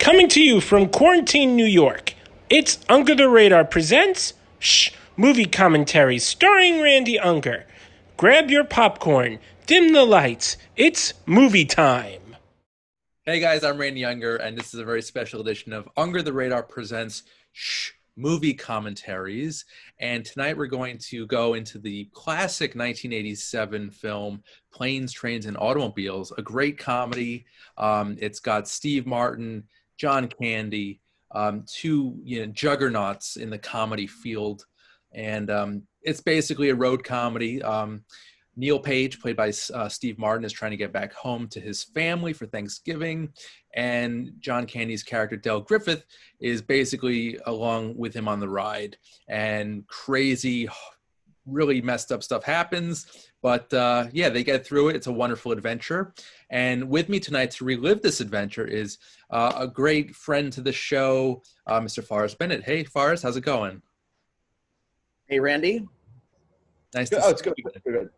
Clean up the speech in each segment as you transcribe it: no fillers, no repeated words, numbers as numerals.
Coming to you from quarantine New York, it's Unger the Radar presents Movie Commentaries starring Randy Unger. Grab your popcorn, dim the lights, it's movie time. Hey guys, I'm Randy Unger, and this is a very special edition of Unger the Radar presents Movie Commentaries. And tonight we're going to go into the classic 1987 film Planes, Trains, and Automobiles, a great comedy. It's got Steve Martin, John Candy, two juggernauts in the comedy field, and it's basically a road comedy. Neil Page, played by Steve Martin, is trying to get back home to his family for Thanksgiving, and John Candy's character, Del Griffith, is basically along with him on the ride, and crazy, really messed up stuff happens, but yeah, they get through it. It's a wonderful adventure, and with me tonight to relive this adventure is a great friend to the show, Mr. Forrest Bennett. Hey, Forrest, how's it going? Hey, Randy. Nice to see you. It's good.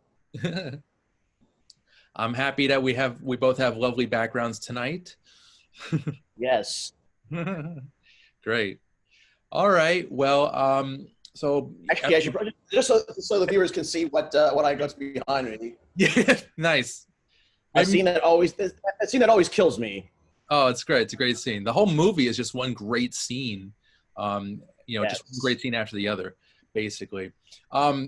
Good. I'm happy that we both have lovely backgrounds tonight. Yes. Great. All right. Well, so actually, I should probably, just so the viewers can see what I got behind me. Yeah, nice. That scene that always kills me. Oh, it's great. It's a great scene. The whole movie is just one great scene. Yes. Just one great scene after the other, basically.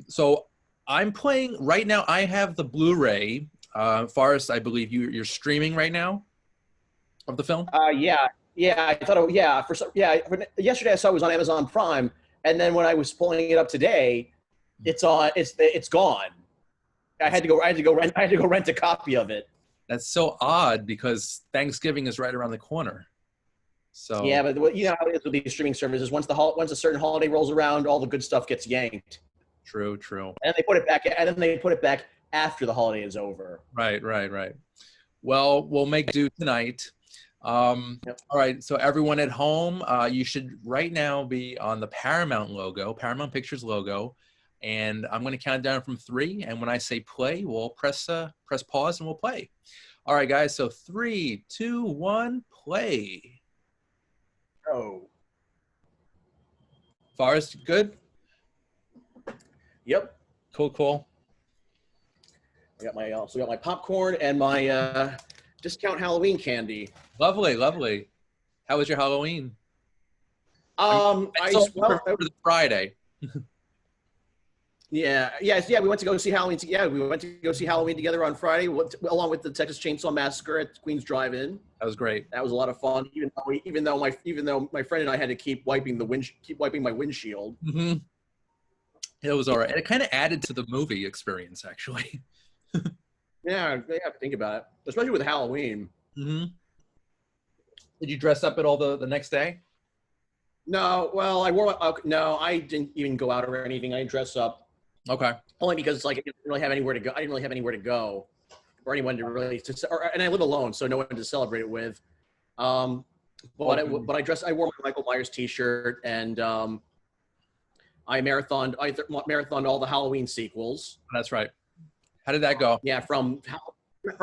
So I'm playing right now. I have the Blu-ray. Forrest, I believe you're streaming right now of the film. Yeah. I thought. Yesterday I saw it was on Amazon Prime, and then when I was pulling it up today, it's gone. I had to go rent a copy of it. That's so odd because Thanksgiving is right around the corner. So yeah, but you know how it is with these streaming services. Once a certain holiday rolls around, all the good stuff gets yanked. True. And they put it back after the holiday is over. Right. Well, we'll make do tonight. Yep. All right, so everyone at home, you should right now be on the Paramount Pictures logo, and I'm going to count down from 3, and when I say play, we'll press pause and we'll play. All right, guys, so 3, 2, 1, play. Oh. Forrest, good? Yep. Cool. I also got my popcorn and my discount Halloween candy. Lovely. How was your Halloween? For the Friday. Yeah. We went to go see Halloween. We went to go see Halloween together on Friday, along with the Texas Chainsaw Massacre at Queens Drive-In. That was great. That was a lot of fun. Even though my friend and I had to keep wiping my windshield. Mm-hmm. It was all right. And it kind of added to the movie experience, actually. Yeah, think about it, especially with Halloween. Mm-hmm. Did you dress up at all the next day? No, well, I didn't even go out or anything. I didn't dress up. Okay. Only because I didn't really have anywhere to go. I didn't really have anywhere to go, or anyone to really and I live alone, so no one to celebrate it with. But I wore my Michael Myers T-shirt, and I marathoned all the Halloween sequels. That's right. How did that go? Yeah, from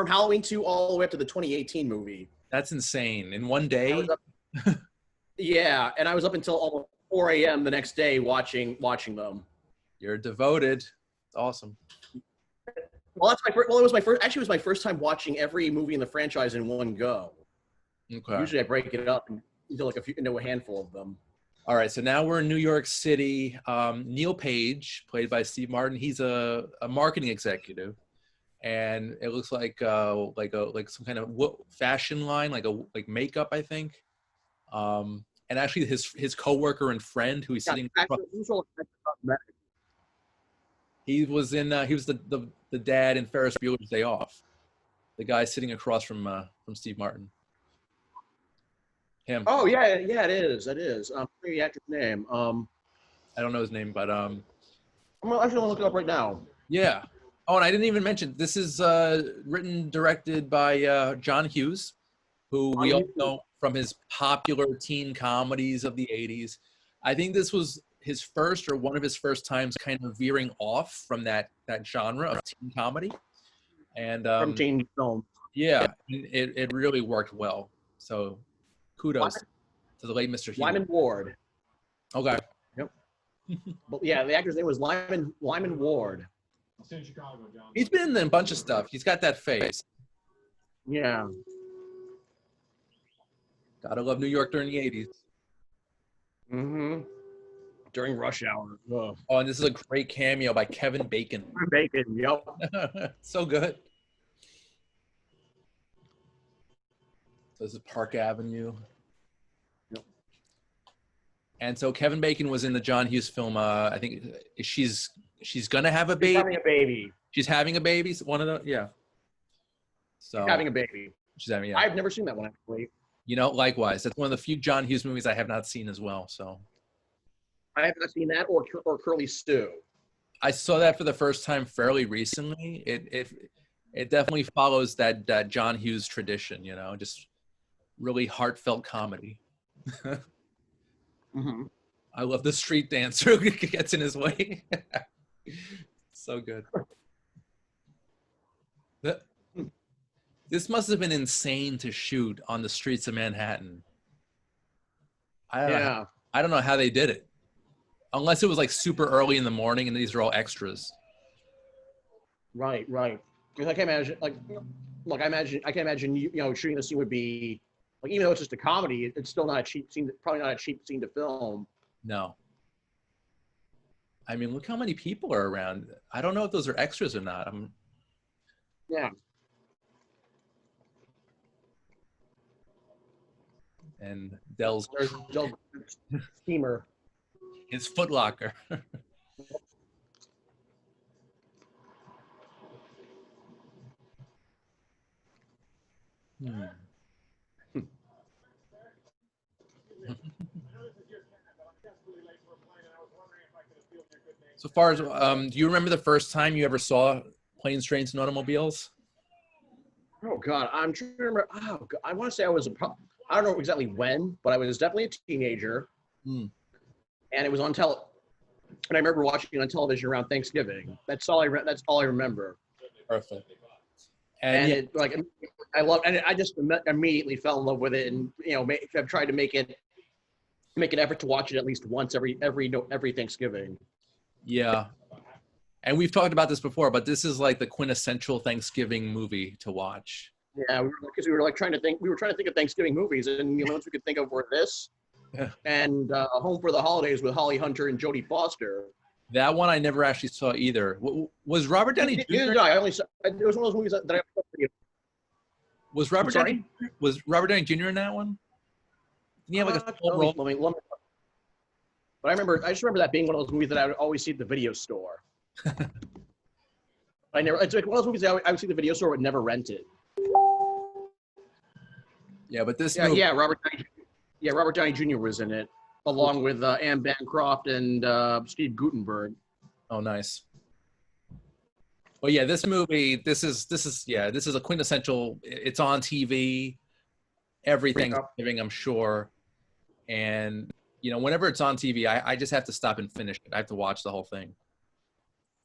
Halloween 2 all the way up to the 2018 movie. That's insane. In one day? Yeah, and I was up until almost 4 a.m. the next day watching them. You're devoted. It's awesome. Well, it was my first time watching every movie in the franchise in one go. Okay. Usually I break it up into a handful of them. All right, so now we're in New York City. Neil Page, played by Steve Martin, he's a marketing executive, and it looks like some kind of fashion line, like makeup, I think. And actually, his coworker and friend, who he's sitting. He was the dad in Ferris Bueller's Day Off. The guy sitting across from Steve Martin. Him. Oh yeah, it is. It is. The actor's name. I don't know his name, but I'm actually gonna look it up right now. Yeah. Oh, and I didn't even mention this is written, directed by John Hughes, who we all know from his popular teen comedies of the '80s. I think this was his first or one of his first times kind of veering off from that genre of teen comedy, and from teen film. Yeah, it really worked well. So Kudos to the late Mr. Hughes. Lyman Ward. Okay. Yep. But yeah, the actor's name was Lyman Ward. He's been in a bunch of stuff. He's got that face. Yeah. Gotta love New York during the 80s. Mm-hmm. During rush hour. Ugh. Oh, and this is a great cameo by Kevin Bacon. Bacon, yep. So good. So this is Park Avenue. Yep. And so Kevin Bacon was in the John Hughes film. I think she's gonna have a baby. She's having a baby. She's having a baby. One of the yeah. So She's having a baby. She's having. Yeah. I've never seen that one actually. You know, likewise, that's one of the few John Hughes movies I have not seen as well. So I have not seen that or Curly Stew. I saw that for the first time fairly recently. It definitely follows that John Hughes tradition. You know, just really heartfelt comedy. Mm-hmm. I love the street dancer who gets in his way. So good. This must have been insane to shoot on the streets of Manhattan. I don't know how they did it. Unless it was like super early in the morning and these are all extras. Right. Because I can imagine, I can imagine, shooting the scene would be, like, even though it's just a comedy, it's still not a cheap scene, probably not a cheap scene to film. No. I mean, look how many people are around. I don't know if those are extras or not. Yeah. And Dell's steamer. His Foot Locker. So far as, do you remember the first time you ever saw Planes, Trains, and Automobiles? Oh God, I'm trying to remember. Oh God, I want to say I don't know exactly when, but I was definitely a teenager. And it was on and I remember watching it on television around Thanksgiving. That's all I remember. Perfect. And it, like, I love, and I just immediately fell in love with it, and I've tried to make an effort to watch it at least once every Thanksgiving. Yeah, and we've talked about this before, but this is like the quintessential Thanksgiving movie to watch. Yeah, because we were trying to think of Thanksgiving movies, and the ones we could think of were this, and Home for the Holidays with Holly Hunter and Jodie Foster. That one I never actually saw either. Was Robert Downey Jr.? No, I only saw. It was one of those movies that I. Was Robert Downey Jr. in that one? Didn't he have like a small role? But I just remember that being one of those movies that I would always see at the video store. It's like one of those movies that I would see at the video store but never rent it. Yeah, but this movie. movie. Yeah, Robert Downey Jr. was in it, along with Anne Bancroft and Steve Guttenberg. Oh, nice. Well, yeah, this movie, this is a quintessential. It's on TV every Thanksgiving, I'm sure, and whenever it's on TV, I just have to stop and finish it. I have to watch the whole thing.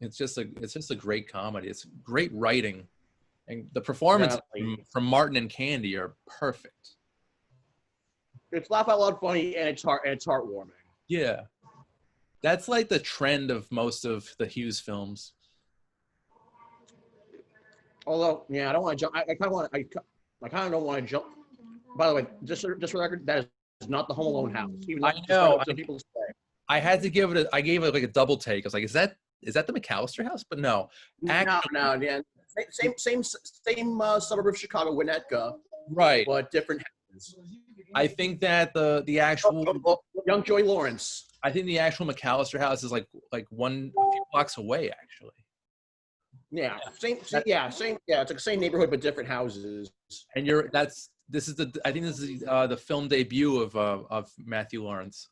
It's just a great comedy. It's great writing, and the performances from Martin and Candy are perfect. It's laugh out loud funny, and it's heartwarming. Yeah, that's like the trend of most of the Hughes films. Although, yeah, I don't want to jump. I kind of don't want to jump. By the way, just for the record, that is not the Home Alone house. Even I know. People say. I had to give it. I gave it like a double take. I was like, is that the McAllister house? But no, actually, no, yeah, same suburb of Chicago, Winnetka, right? But different houses. I think that the actual young Joy Lawrence. I think the actual McAllister house is like a few blocks away, actually. Yeah, same. Yeah, it's like the same neighborhood but different houses. And I think this is the film debut of Matthew Lawrence.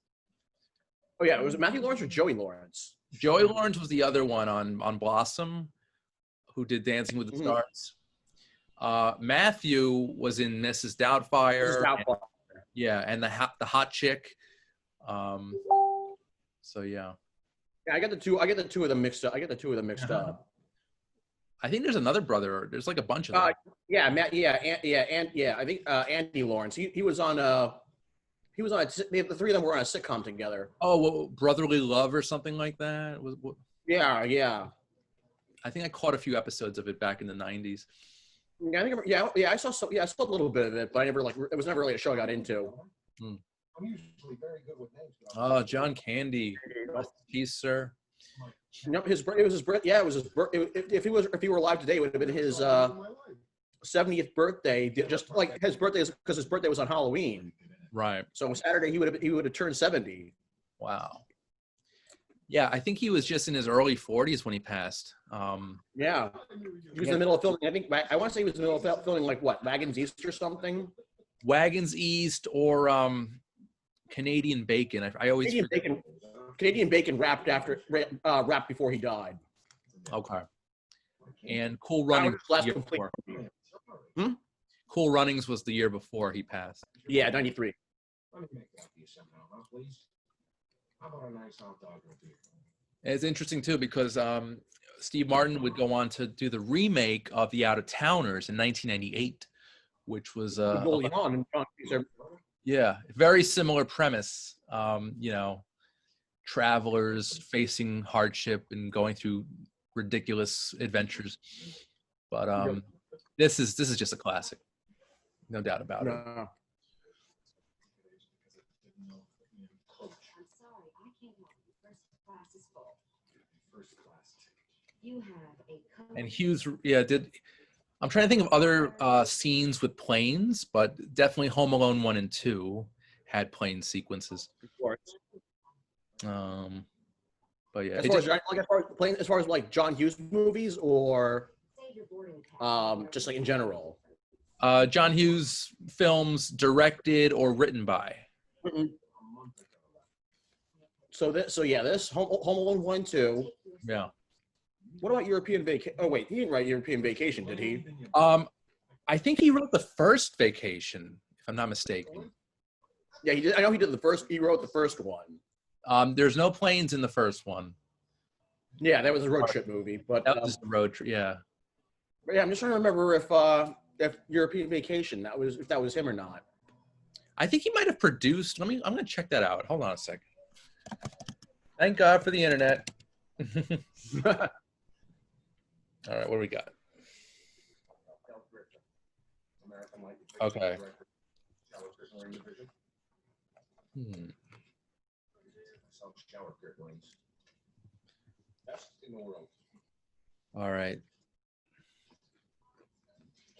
Oh yeah, was it Matthew Lawrence or Joey Lawrence? Joey Lawrence was the other one on Blossom, who did Dancing with the Stars. Matthew was in Mrs. Doubtfire. And the hot chick. So yeah. Yeah, I get the two of them mixed up. I think there's another brother. There's like a bunch of them. I think Andy Lawrence. He was on He was on the three of them were on a sitcom together. Oh, well, Brotherly Love or something like that. Yeah. I think I caught a few episodes of it back in the 90s. Yeah, I saw a little bit of it, but I never it was never really a show I got into. I'm usually very good with names. Oh, John Candy. Peace, sir. No, his birthday was his birthday. Yeah, it was his birthday. If he were alive today, it would have been his 70th birthday. Just like his birthday is because his birthday was on Halloween. Right. So on Saturday he would have turned 70. Wow. Yeah, I think he was just in his early 40s when he passed. Yeah, he was in the middle of filming. I want to say he was in the middle of filming like what, Wagons East or something. Wagons East or Canadian Bacon. I always Canadian Bacon wrapped before he died. Okay. And Cool Runnings. Cool Runnings was the year before he passed. Yeah, 93. It's interesting too because Steve Martin would go on to do the remake of The Out of Towners in 1998, which was very similar premise. Travelers facing hardship and going through ridiculous adventures. But this is just a classic, no doubt about it. And Hughes, I'm trying to think of other scenes with planes, but definitely Home Alone 1 and 2 had plane sequences. Of course. But yeah, as far as like John Hughes movies, or just like in general. John Hughes films directed or written by. Mm-hmm. This Home Alone 1, 2. Yeah. What about European Vacation? Oh wait, he didn't write European Vacation, did he? I think he wrote the first Vacation, if I'm not mistaken. Yeah, he did. I know he did the first. He wrote the first one. There's no planes in the first one. Yeah, that was a road trip movie, but that was a road trip. Yeah. But yeah, I'm just trying to remember if European Vacation if that was him or not. I think he might have produced. I'm gonna check that out. Hold on a second. Thank God for the internet. All right, what do we got? Okay. All right.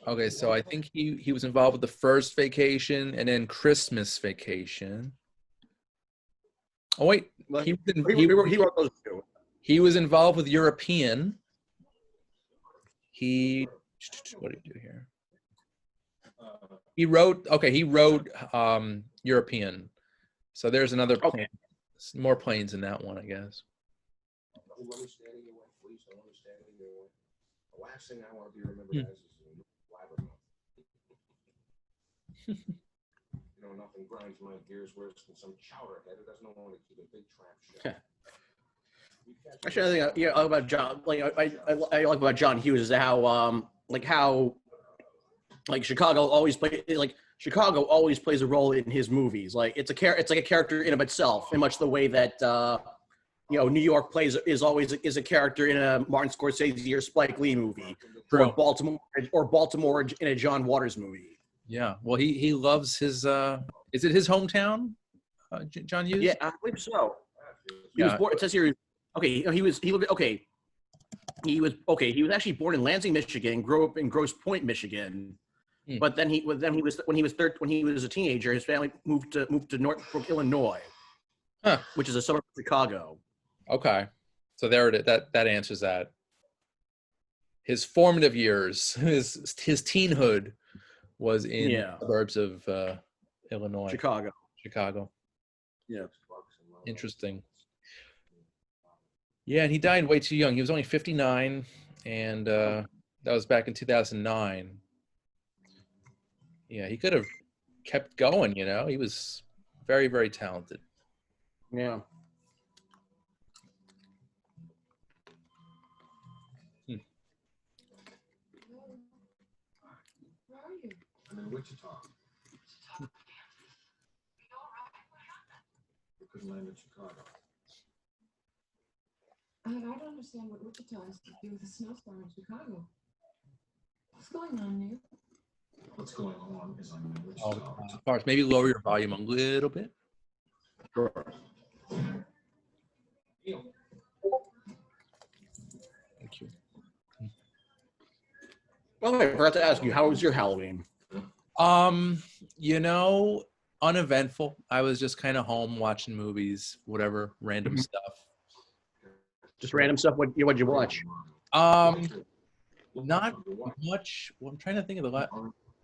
Okay, so I think he was involved with the first Vacation and then Christmas Vacation. Oh wait, he wrote those two. He was involved with European. What did he do here? He wrote European. So there's another plane. More planes in that one, I guess. The last thing I want to be remembered as is nothing grinds my gears worse than some chowderhead who doesn't know when to keep a big trap shut. Actually, I think about John. I like about John Hughes is how Chicago always plays a role in his movies. Like it's like a character in of itself, in much the way that New York is a character in a Martin Scorsese or Spike Lee movie, or Baltimore in a John Waters movie. Yeah, well, he loves his. Is it his hometown, John Hughes? Yeah, I believe so. He was born. It says here. Okay, he was actually born in Lansing, Michigan, and grew up in Grosse Pointe, Michigan. But then when he was a teenager, his family moved to Northbrook, Illinois, which is a suburb of Chicago. Okay, so there it is. That answers that. His formative years, his teenhood, was in the suburbs of Illinois. Chicago. Yeah. Interesting. Yeah, and he died way too young. He was only 59, and that was back in 2009. Yeah, he could have kept going, He was very, very talented. Yeah. I'm in Wichita. I don't understand what Wichita has to do with the snowstorm in Chicago. What's going on, Nick? What's going on is I'm in Oh, Wichita. Forrest, maybe lower your volume a little bit. Sure. Thank you. Well, I forgot to ask you, how was your Halloween? You know, uneventful. I was just kind of home watching movies, whatever, random stuff. Just random stuff. What'd you watch? Not much. Well, I'm trying to think of the last.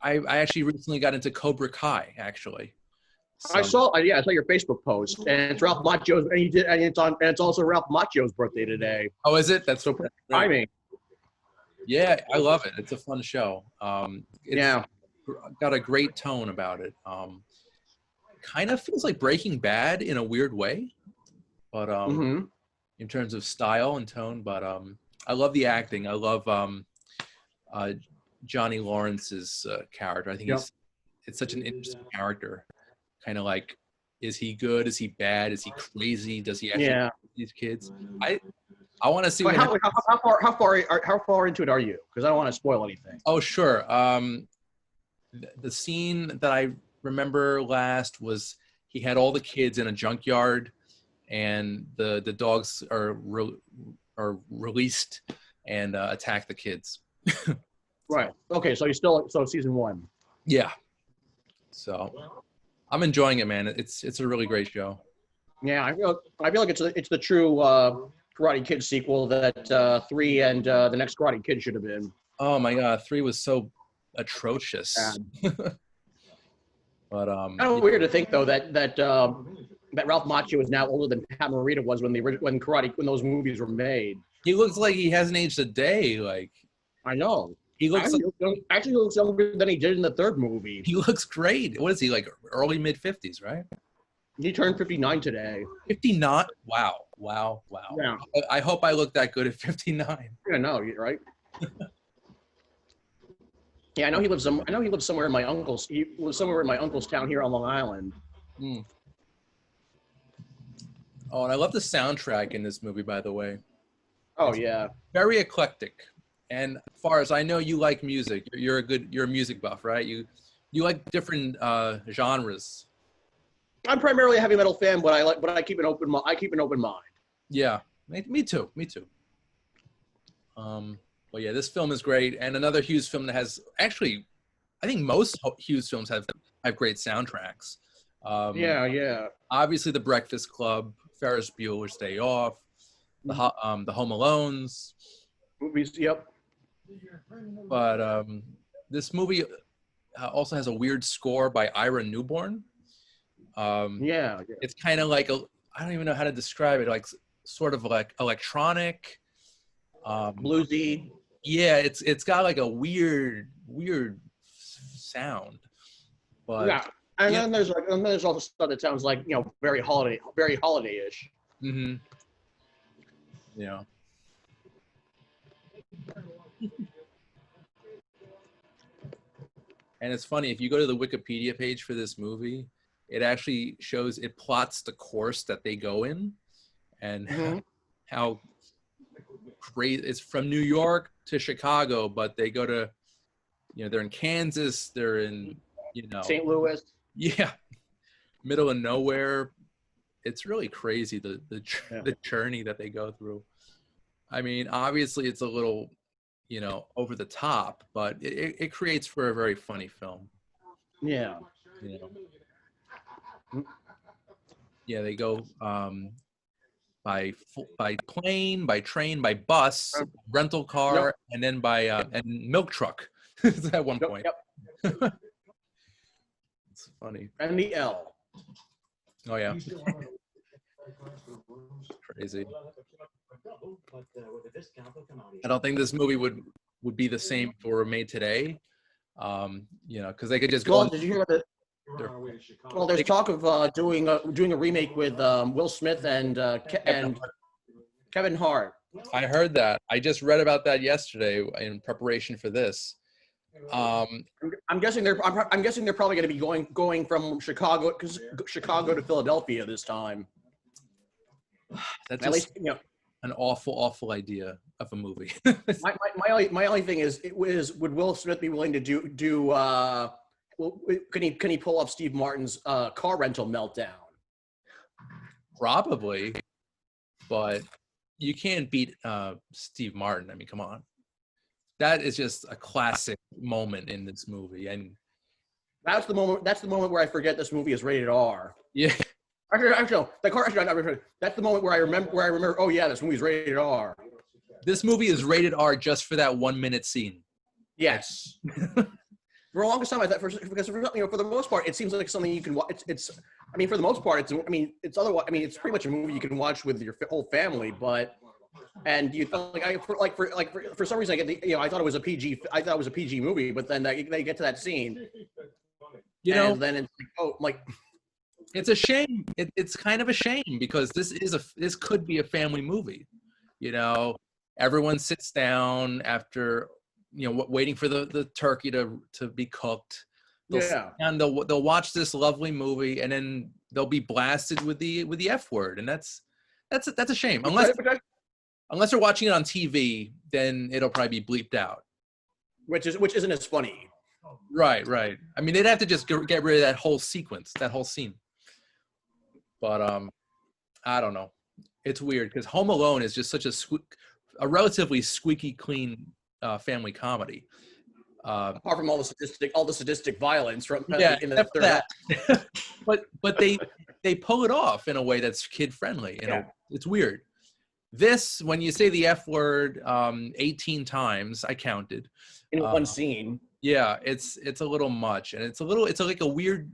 I actually recently got into Cobra Kai, actually. I saw your Facebook post, and it's Ralph Macchio's, and it's also Ralph Macchio's birthday today. Oh, is it? That's so great. Timing. Yeah, I love it. It's a fun show. Yeah. Got a great tone about it. Kind of feels like Breaking Bad in a weird way, but in terms of style and tone. But I love the acting. I love Johnny Lawrence's character. I think it's such an interesting character. Kind of like, is he good? Is he bad? Is he crazy? Does he actually hurt these kids? I want to see. Wait, how far into it are you? Because I don't want to spoil anything. Oh, sure. The scene that I remember last was he had all the kids in a junkyard, and the dogs are released and attack the kids. Right. Okay. So season 1. Yeah. So I'm enjoying it, man. It's a really great show. Yeah, I feel like it's the true Karate Kid sequel that 3 and the next Karate Kid should have been. Oh my God, 3 was so atrocious. But kind of weird to think though that Ralph Macchio is now older than Pat Morita was when those movies were made. He looks like he hasn't aged a day. Like, I know. He looks actually looks younger than he did in the third movie. He looks great. What is he, like early mid-50s, right? He turned 59 today. 59? Wow. Yeah. I hope I look that good at 59. Yeah, no, right? Yeah, I know he lives somewhere in my uncle's. He was somewhere in my uncle's town here on Long Island. Oh, and I love the soundtrack in this movie, by the way. Oh, yeah. Very eclectic. And as far as I know, you like music. You're a music buff, right? You like different genres. I'm primarily a heavy metal fan, but I keep an open mind. Yeah, me too. Well, yeah, this film is great, and another Hughes film that has actually, I think most Hughes films have great soundtracks. Yeah. Obviously, The Breakfast Club, Ferris Bueller's Day Off, the Home Alones. Movies, yep. But this movie also has a weird score by Ira Newborn. Yeah. It's kind of like I don't even know how to describe it. Like sort of like electronic, bluesy. Yeah, it's got like a weird sound. But yeah, and then there's also stuff that sounds like very holiday-ish. Mm-hmm. Yeah. And it's funny, if you go to the Wikipedia page for this movie, it actually plots the course that they go in and how great it's from New York to Chicago, but they go to, they're in Kansas, they're in, St. Louis. Yeah. Middle of nowhere. It's really crazy, the journey that they go through. I mean, obviously it's a little, over the top, but it creates for a very funny film. Yeah. Yeah, they go by plane, by train, by bus, rental car, and then by and milk truck at one point. Yep. It's funny. And the L. Oh yeah. Crazy. I don't think this movie would be the same if it were made today. Because they could just go. Well, did you hear that? Well, there's talk of doing a remake with Will Smith and Kevin Hart. I heard that. I just read about that yesterday in preparation for this. I'm guessing they're probably going to be going from Chicago to Philadelphia this time. That's At just least an awful idea of a movie. my only thing is would Will Smith be willing to do can he pull off Steve Martin's car rental meltdown? Probably, but you can't beat Steve Martin. I mean, come on. That is just a classic moment in this movie, and that's the moment where I forget this movie is rated R. Yeah. Actually, no. That's the moment where I remember. Oh yeah, this movie's rated R. This movie is rated R just for that 1 minute scene. Yes. For the longest time, I thought because for the most part, it seems like something you can watch. I mean, for the most part, it's pretty much a movie you can watch with your whole family, but. And you for some reason I thought it was a PG movie, but then they get to that scene, and then it's it's a shame. It's kind of a shame because this could be a family movie. Everyone sits down after waiting for the turkey to be cooked. And they'll watch this lovely movie, and then they'll be blasted with the F word, and that's a shame. Unless they're watching it on TV, then it'll probably be bleeped out. Which isn't as funny. Right. I mean, they'd have to just get rid of that whole sequence, that whole scene. But I don't know. It's weird because Home Alone is just such a relatively squeaky clean family comedy. Apart from all the sadistic violence from in the third but they pull it off in a way that's kid friendly. It's weird. This, when you say the F word 18 times, I counted in one scene. Yeah, it's a little much, and it's like a weird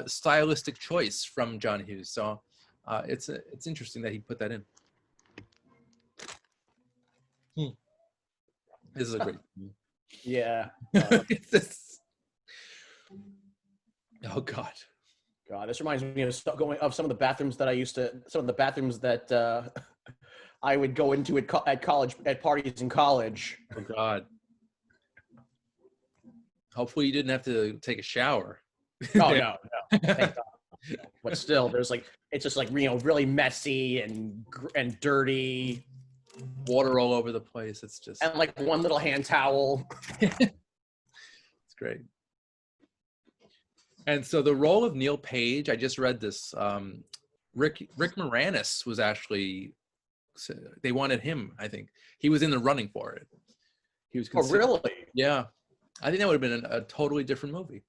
stylistic choice from John Hughes. So it's interesting that he put that in. This is a great movie. Yeah. Oh God. This reminds me of some of the bathrooms that I would go into at parties in college. Oh God. Hopefully you didn't have to take a shower. Oh no. Thank God. But still, it's just really messy and dirty. Water all over the place. It's just and one little hand towel. It's great. And so the role of Neil Page, I just read this. Rick Moranis was actually. They wanted him. I think he was in the running for it. He was. Oh, really? Yeah, I think that would have been a totally different movie.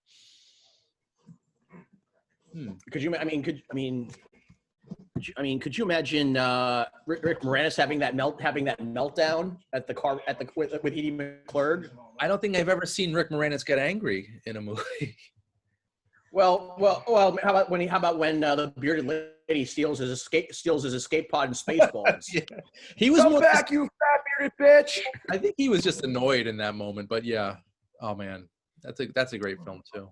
Could you imagine Rick Moranis having that meltdown at the car with Edie McClurg? I don't think I've ever seen Rick Moranis get angry in a movie. Well. How about when the bearded lady steals his escape pod in Spaceballs? Yeah. He was Come back, you fat bearded bitch! I think he was just annoyed in that moment, but yeah. Oh man, that's a great film too.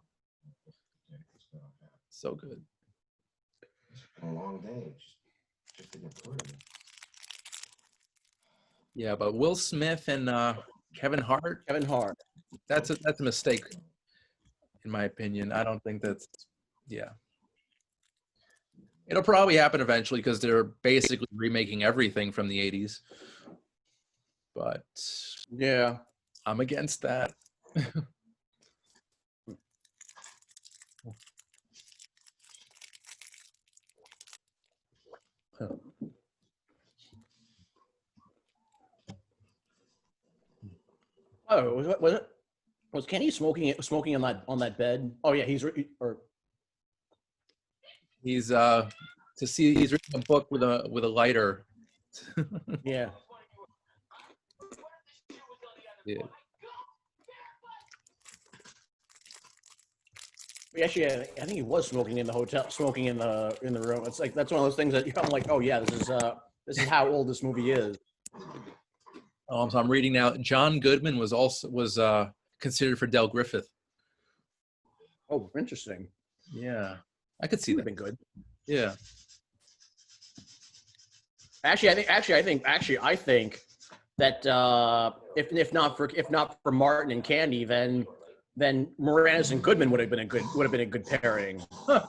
So good. It's been a long day just to get through it. Yeah, but Will Smith and Kevin Hart. That's a mistake. In my opinion, I don't think that's, it'll probably happen eventually because they're basically remaking everything from the 80s. But yeah, I'm against that. Oh, was Kenny smoking on that bed? Oh yeah, he's reading a book with a lighter. Yeah. Yeah. Actually, I think he was smoking in the hotel, smoking in the room. It's like that's one of those things that I'm like, oh yeah, this is how old this movie is. So I'm reading now. John Goodman was considered for Del Griffith. Oh, interesting. Yeah, I could see that. Been good. Yeah. Actually, I think that if not for Martin and Candy, then then Moranis and Goodman would have been a good pairing. Huh.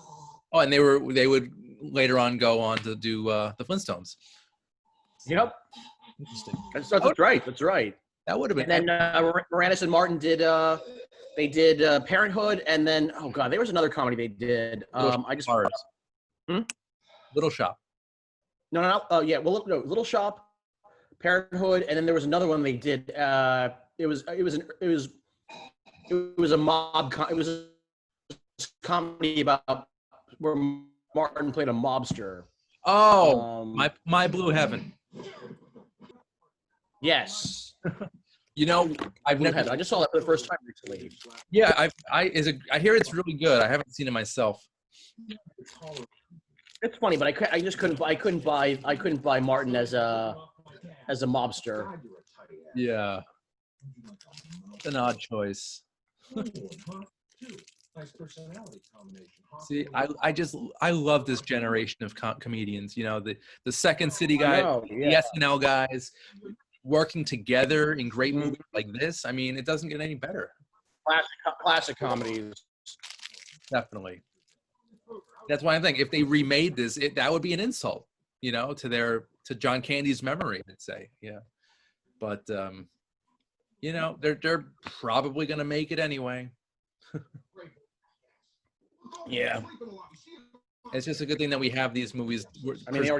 Oh, and they would later on go on to do the Flintstones. Yep, Interesting. that's right. That's right. That would have been. And then Moranis and Martin did Parenthood, and then oh god, there was another comedy they did. Little Shop. No. Little Shop, Parenthood, and then there was another one they did. It was a comedy about where Martin played a mobster. Oh, my Blue Heaven. Yes. You know, I've never. I just saw that for the first time recently. Yeah, I hear it's really good. I haven't seen it myself. It's funny, but I couldn't buy Martin as a mobster. Yeah, it's an odd choice. See, I love this generation of comedians. You know, the Second City guys, the SNL guys, working together in great movies like this. I mean, it doesn't get any better. Classic comedies. Definitely. That's why I think if they remade this, that would be an insult, you know, to John Candy's memory, I'd say. Yeah. But you know, they're probably gonna make it anyway. Yeah. It's just a good thing that we have these movies. I mean, they've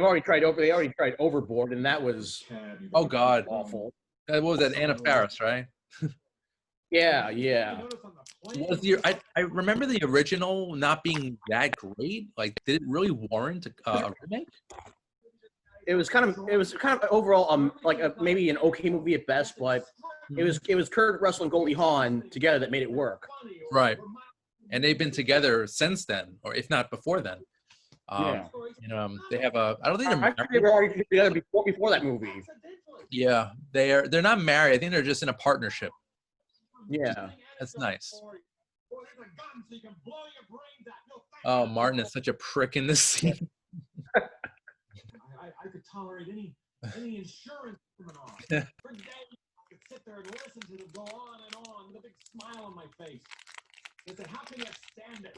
already tried Overboard, and that was awful. What was that? Anna Faris, right? Yeah. I remember the original not being that great. Like, did it really warrant a remake? It was kind of overall like maybe an okay movie at best, but it was Kurt Russell and Goldie Hawn together that made it work. Right. And they've been together since then, or if not before then. You know, they have I don't think I think they were already together before that movie. Yeah, they're not married. I think they're just in a partnership. Yeah, that's nice. Oh, Martin is such a prick in this scene. I could tolerate any insurance coming on. For days, I could sit there and listen to them go on and on with a big smile on my face. They said, "How can you stand it?"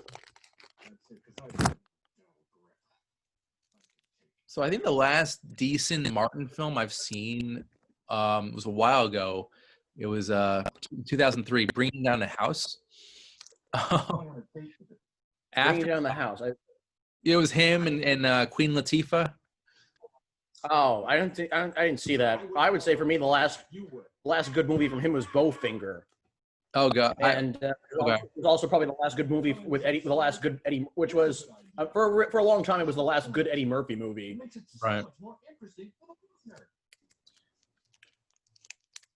So I think the last decent Martin film I've seen was a while ago. It was 2003, Bringing Down the House. Bringing Down the House. It was him and Queen Latifah. Oh, I didn't see that. I would say for me the last good movie from him was Bowfinger. Oh god! And it was also probably the last good movie with Eddie. The last good Eddie, which was for a long time, it was the last good Eddie Murphy movie. Right.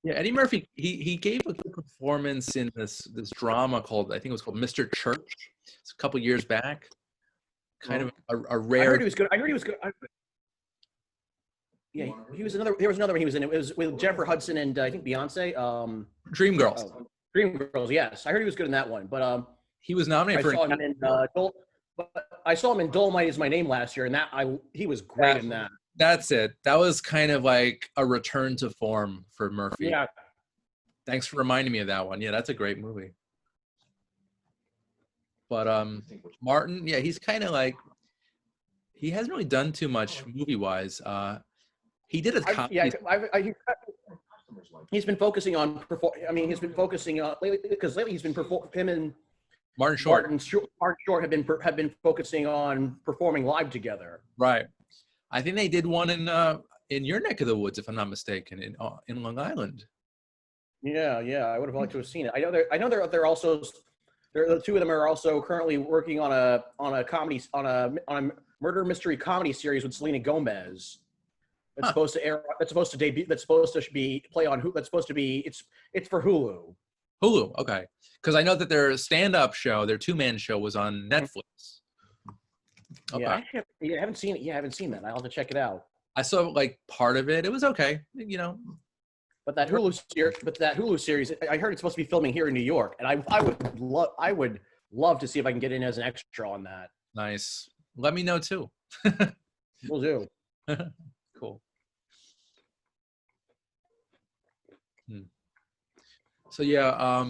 Yeah, Eddie Murphy. He gave a good performance in this drama called, I think it was called Mr. Church. It's a couple years back. Kind of a rare. I heard he was good. Yeah, he was another. There was another one he was in. It was with Jennifer Hudson and I think Beyonce. Dreamgirls. Dreamgirls. Yes, I heard he was good in that one. But he was nominated for. I saw him in Dolomite Is My Name last year, and he was great in that. That's it. That was kind of like a return to form for Murphy. Yeah. Thanks for reminding me of that one. Yeah, that's a great movie. But Martin, yeah, he's kind of like, he hasn't really done too much movie-wise. He did a comedy. He's been focusing on he's been focusing on lately he's been him and Martin Short. Martin Short have been focusing on performing live together. Right. I think they did one in your neck of the woods, if I'm not mistaken, in Long Island. Yeah, I would have liked to have seen it. I know they're also the two of them are also currently working on a comedy on a murder mystery comedy series with Selena Gomez. That's supposed to air. That's supposed to debut. That's supposed to be play on. That's supposed to be. It's for Hulu. Hulu, okay. Because I know that their stand-up show, their two-man show, was on Netflix. Okay. Yeah, I haven't seen it. Yeah, I haven't seen that. I'll have to check it out. I saw like part of it. It was okay, you know. But that Hulu series, I heard it's supposed to be filming here in New York, and I would love to see if I can get in as an extra on that. Nice. Let me know too. Will do. Cool. So yeah,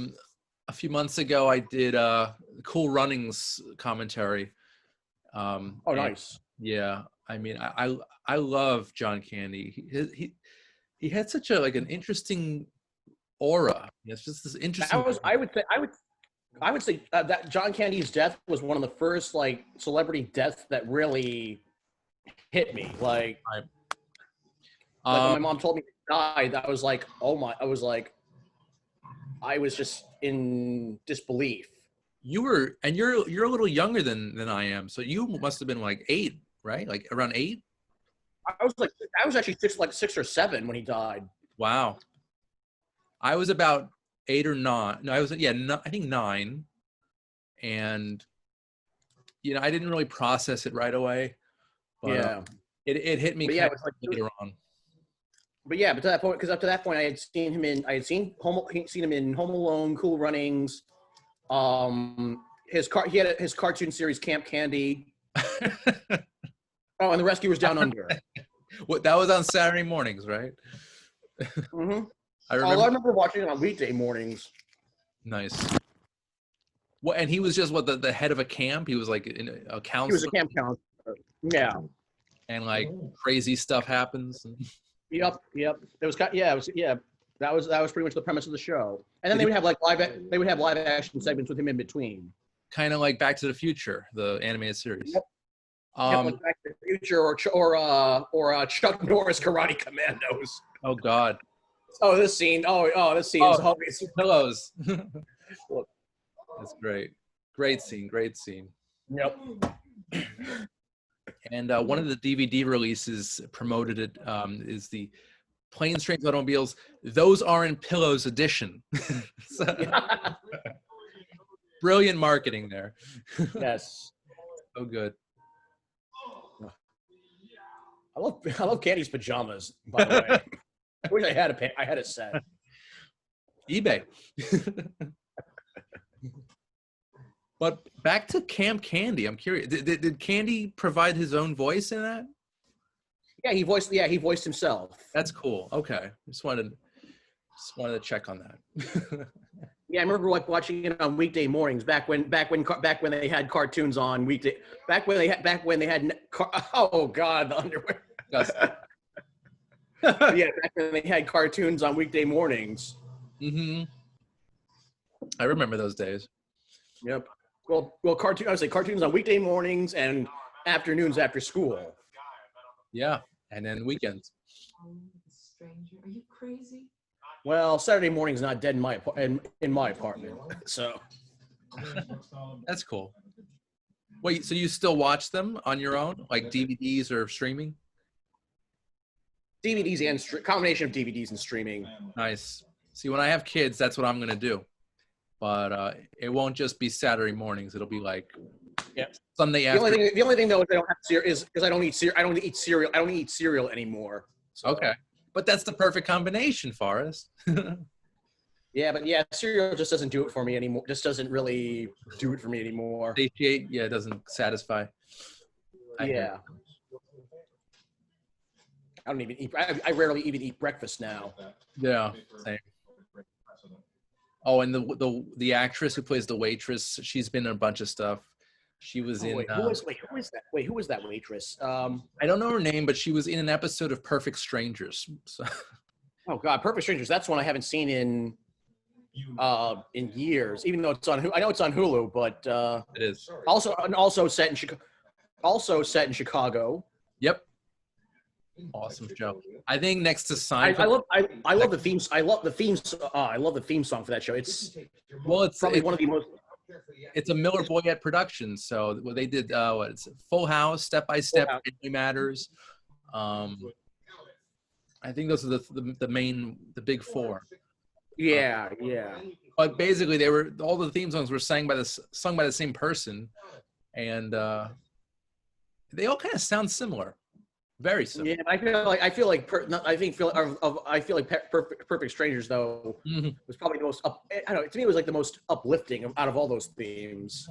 a few months ago, I did Cool Runnings commentary. Oh, and, nice. yeah, I mean, I love John Candy. He had such a an interesting aura. It's just this interesting. That was I would say that John Candy's death was one of the first like celebrity deaths that really hit me. Like when my mom told me he died, I was like, oh my! I was just in disbelief. You're a little younger than I am, so you must have been like 8, right? Like around 8. I was actually 6 or 7 when he died. Wow. I was about 8 or 9. No, I was I think 9, and I didn't really process it right away. But, Yeah, it hit me kind of later on. But yeah, but to that point, because up to that point, I had seen him in Home Alone, Cool Runnings. He had his cartoon series Camp Candy. Oh, and The Rescuers Down Under. What, that was on Saturday mornings, right? Mm-hmm. I remember watching it on weekday mornings. Nice. What? And he was just the head of a camp. He was like a counselor. He was a camp counselor. Yeah. And like crazy stuff happens. Yep. It was That was pretty much the premise of the show. And then they would have live action segments with him in between. Kind of like Back to the Future, the animated series. Yep. Like Back to the Future or Chuck Norris Karate Commandos. Oh God. This scene. This scene is always pillows. That's great. Great scene. Yep. And one of the DVD releases promoted it is the Planes, Trains, Automobiles. Those Aren't Pillows edition. Brilliant marketing there. Yes. So good. I love Candy's pajamas, by the way. I wish I had a set. eBay. But back to Camp Candy, I'm curious. Did Candy provide his own voice in that? Yeah, he voiced himself. That's cool. Okay, just wanted to check on that. Yeah, I remember like watching it on weekday mornings back when they had cartoons on weekday. Back when they had oh God, the underwear. Yes. Yeah, back when they had cartoons on weekday mornings. Mm-hmm. I remember those days. Yep. Well, I would say cartoons on weekday mornings and afternoons after school. Yeah, and then weekends. Stranger, are you crazy? Well, Saturday morning's not dead in my apartment, so. That's cool. Wait, so you still watch them on your own, like DVDs or streaming? DVDs and combination of DVDs and streaming. Nice. See, when I have kids, that's what I'm gonna do. But it won't just be Saturday mornings. It'll be like Sunday afternoon. The only thing though is I don't have cereal is because I don't eat cereal. I don't eat cereal anymore. So. Okay, but that's the perfect combination, Forrest. Yeah, but cereal just doesn't do it for me anymore. Just doesn't really do it for me anymore. Satiate, it doesn't satisfy. I don't even eat. I rarely even eat breakfast now. Yeah, same. Oh, and the actress who plays the waitress, she's been in a bunch of stuff. She was in. Who is that? Who was that waitress? I don't know her name, but she was in an episode of Perfect Strangers. So. Oh God, Perfect Strangers. That's one I haven't seen in years. Even though it's on, I know it's on Hulu, but it is also set in Chicago. Also set in Chicago. Yep. Awesome show. I think next to Seinfeld. I love the themes. I love the themes. I love the theme song for that show. It's probably one of the most. It's a Miller Boyette production. So they did Full House, Step by Step, Family Matters. I think those are the big four. Yeah. But basically, all the theme songs were sung by the same person, and they all kind of sound similar. Very similar. Yeah, I feel like Perfect Strangers though was probably the most I don't know. To me, it was like the most uplifting out of all those themes.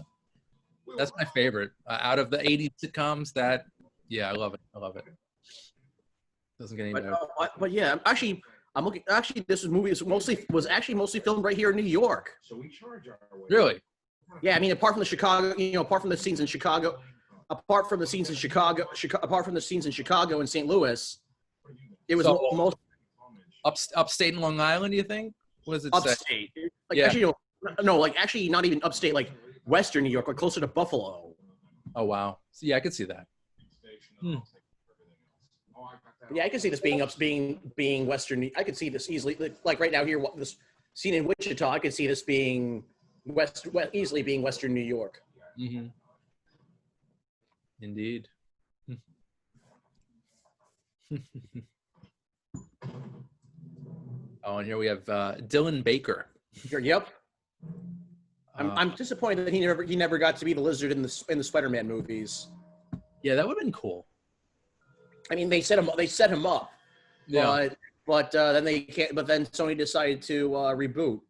That's my favorite out of the '80s sitcoms. I love it. Doesn't get any better. But yeah, actually, I'm looking. Actually, this was actually mostly filmed right here in New York. So we charge our way. Really? Yeah, I mean, apart from the Chicago, apart from the scenes in Chicago, apart from the scenes in Chicago and St. Louis, it was So- most Upstate in Long Island, do you think? What does it say? upstate. Like Yeah. actually, no, like actually not even upstate, like Western New York, like closer to Buffalo. Oh, wow. So, yeah, I could see that. Yeah, I can see this being Western. I could see this easily, like right now here, this scene in Wichita. I could see this being easily being Western New York. Mm-hmm. Indeed. Oh, and here we have Dylan Baker. Yep. Uh, I'm disappointed that he never got to be the Lizard in the Spider-Man movies. yeah, that would have been cool. I mean, they set him up, Yeah. but then they can't. But then Sony decided to reboot.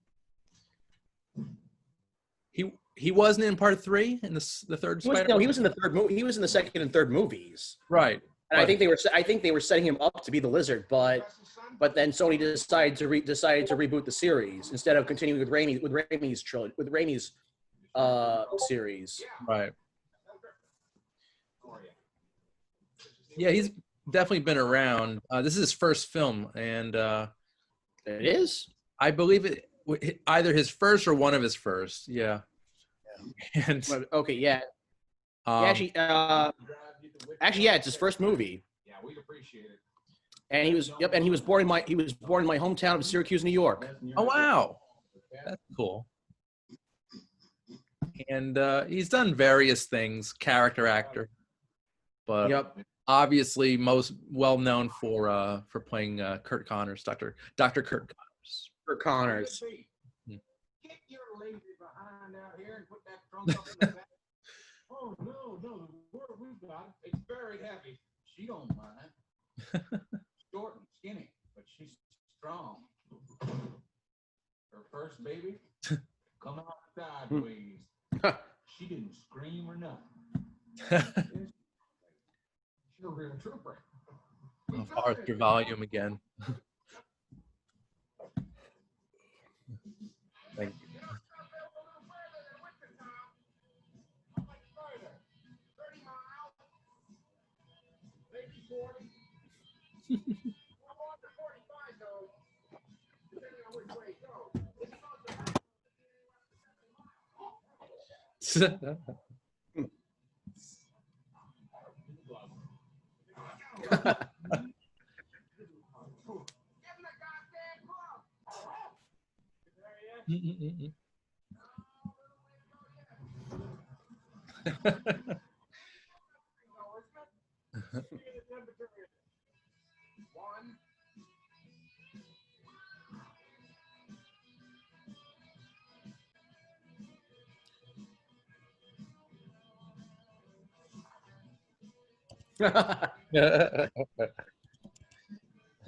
He wasn't in part 3 in the third Spider-Man. He was in the third movie. He was in the second and third movies. Right. And I think they were setting him up to be the Lizard, but then Sony decided to reboot the series instead of continuing with Raimi's trilogy, with Raimi's series. Right. Yeah, he's definitely been around. This is his first film, and It is. I believe it either his first or one of his first. Yeah. And Okay, yeah. um, Actually, yeah, it's his first movie. Yeah, we'd appreciate it. And he was born in my hometown of Syracuse, New York. oh wow, that's cool. And he's done various things, character actor, but Yep. obviously most well known for playing Kurt Connors, Dr. Kurt Connors. For Connors. Get your lazy behind out here and put that trunk up in the back. Oh, no, we've got it. It's very heavy. She don't mind. Short and skinny, but she's strong. Her first baby, come out sideways. She didn't scream or nothing. She's a real trooper. Arthur volume again. Thank you.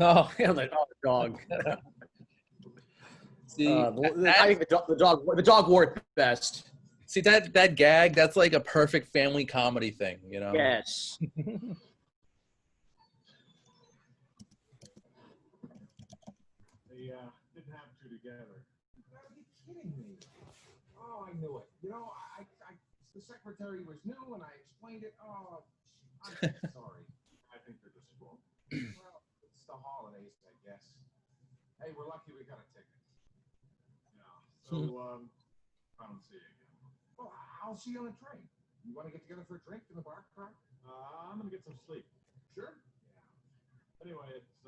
Oh, Yeah, like, oh, the dog. see, I think the dog wore it best. see that gag. That's like a perfect family comedy thing, you know. Yes. They didn't have two together. Are you kidding me? Oh, I knew it. You know, the secretary was new, and I explained it. Oh, I'm sorry. I think they're just full. Well, it's the holidays, I guess. Hey, we're lucky we got a ticket. Yeah. So, I don't see you again. Well, I'll see you on a train. You want to get together for a drink in the bar car? I'm gonna get some sleep. Sure. Yeah. Anyway, it's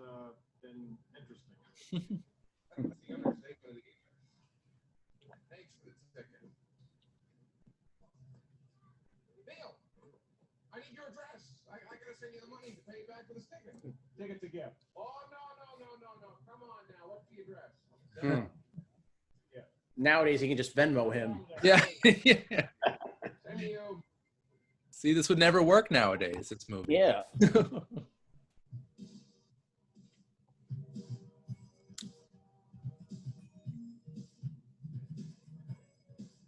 been interesting. That's the understatement of the evening. Thanks for the ticket. Neil, I need your address. I gotta send you the money to pay you back for this ticket. Ticket to gift. Oh, no. Come on now. What's the address? Yeah. Nowadays, you can just Venmo him. Yeah. Yeah. Send you. See, this would never work nowadays. It's movie. Yeah.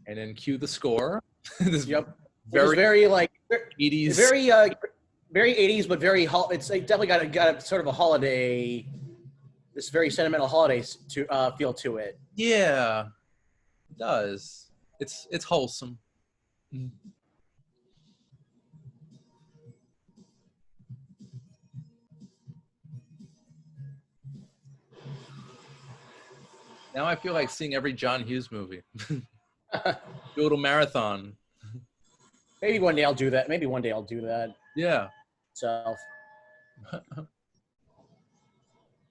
And then cue the score. This Yep. very Very like 80s. very 80s, but very it's like definitely got a sort of a holiday this very sentimental holiday to feel to it. Yeah, it does. It's wholesome. Now I feel like seeing every John Hughes movie. Do a little marathon. Maybe one day I'll do that. Maybe one day I'll do that. Yeah. So,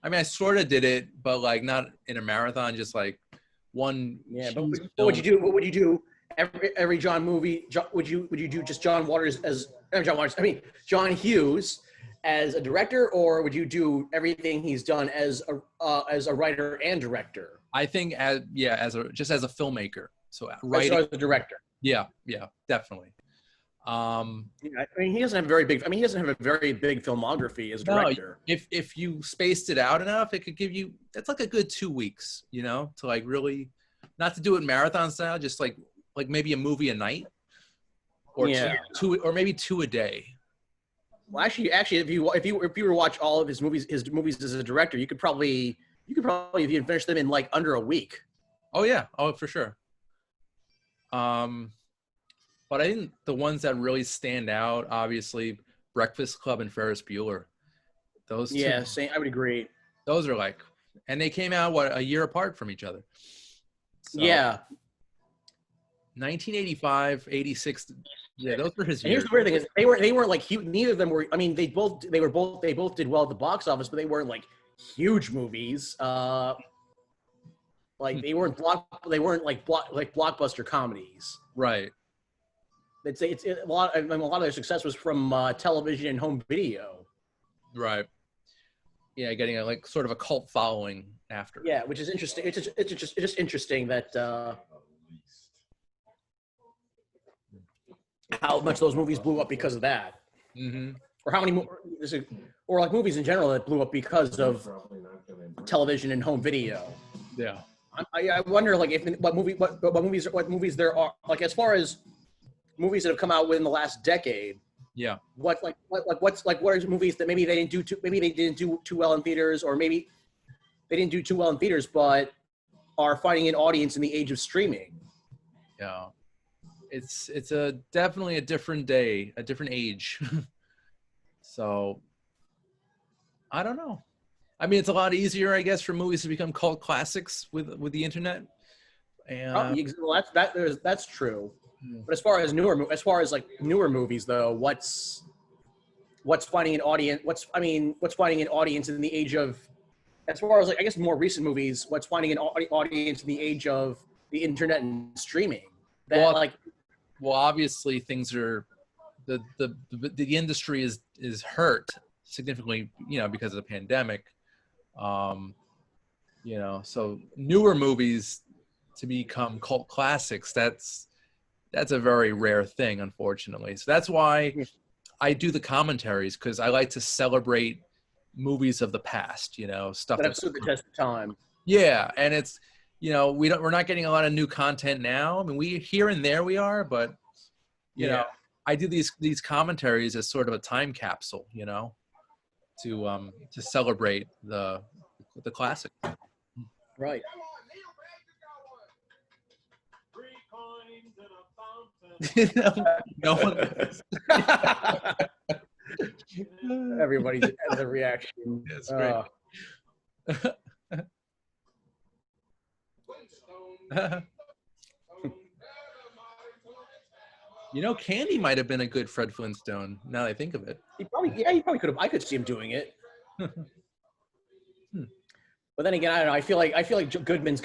I mean, I sort of did it, but like not in a marathon, just like one. yeah. Hughes But what film. would you do? What would you do? Every John movie? Would you do just John Waters as John Waters? I mean, John Hughes as a director, or would you do everything he's done as a writer and director? I think as a filmmaker. So As writing. a director. Yeah, definitely. Yeah, I mean, he doesn't have a very big. I mean, he doesn't have a very big filmography as a director. If you spaced it out enough, it could give you. That's like a good 2 weeks, to like really, not to do it marathon style, just like maybe a movie a night, or two or maybe 2 a day. Well, actually, if you were to watch all of his movies as a director, you could probably if you finish them in like under a week. Oh yeah, for sure. But I think the ones that really stand out, obviously, Breakfast Club and Ferris Bueller. Those two. Yeah, I would agree. Those are like, and they came out a year apart from each other. So, Yeah. 1985, 86. Yeah, those were his And years. here's the weird thing is they weren't like huge. Neither of them were. I mean, they both did well at the box office, but they weren't like huge movies. Like they weren't blockbuster comedies. Right. A lot of their success was from television and home video. Right. Yeah, getting a like sort of a cult following after. Yeah, which is interesting. It's just interesting that how much those movies blew up because of that, or how many or like movies in general that blew up because of television and home video. Yeah. I wonder like what movies there are, like as far as movies that have come out within the last decade. Yeah. What are movies that maybe they didn't do too well in theaters, or maybe they didn't do too well in theaters, but are finding an audience in the age of streaming. Yeah. It's definitely a different day, a different age. So I don't know. I mean, it's a lot easier, I guess, for movies to become cult classics with the internet. And Well, that's true. But as far as newer movies, though, what's finding an audience? What's finding an audience in the age of, as far as like I guess more recent movies, what's finding an audience in the age of the internet and streaming? Well, obviously things are the industry is hurt significantly, because of the pandemic. So newer movies to become cult classics, that's a very rare thing, unfortunately. So that's why I do the commentaries, because I like to celebrate movies of the past, stuff that have stood the test of time. Yeah, and it's we're not getting a lot of new content now. I mean, we here and there we are, but I do these commentaries as sort of a time capsule, to celebrate the classic. Right. No one. Everybody's has a reaction. That's great. Candy might have been a good Fred Flintstone. Now that I think of it. He probably could have. I could see him doing it. But then again, I don't know. I feel like Goodman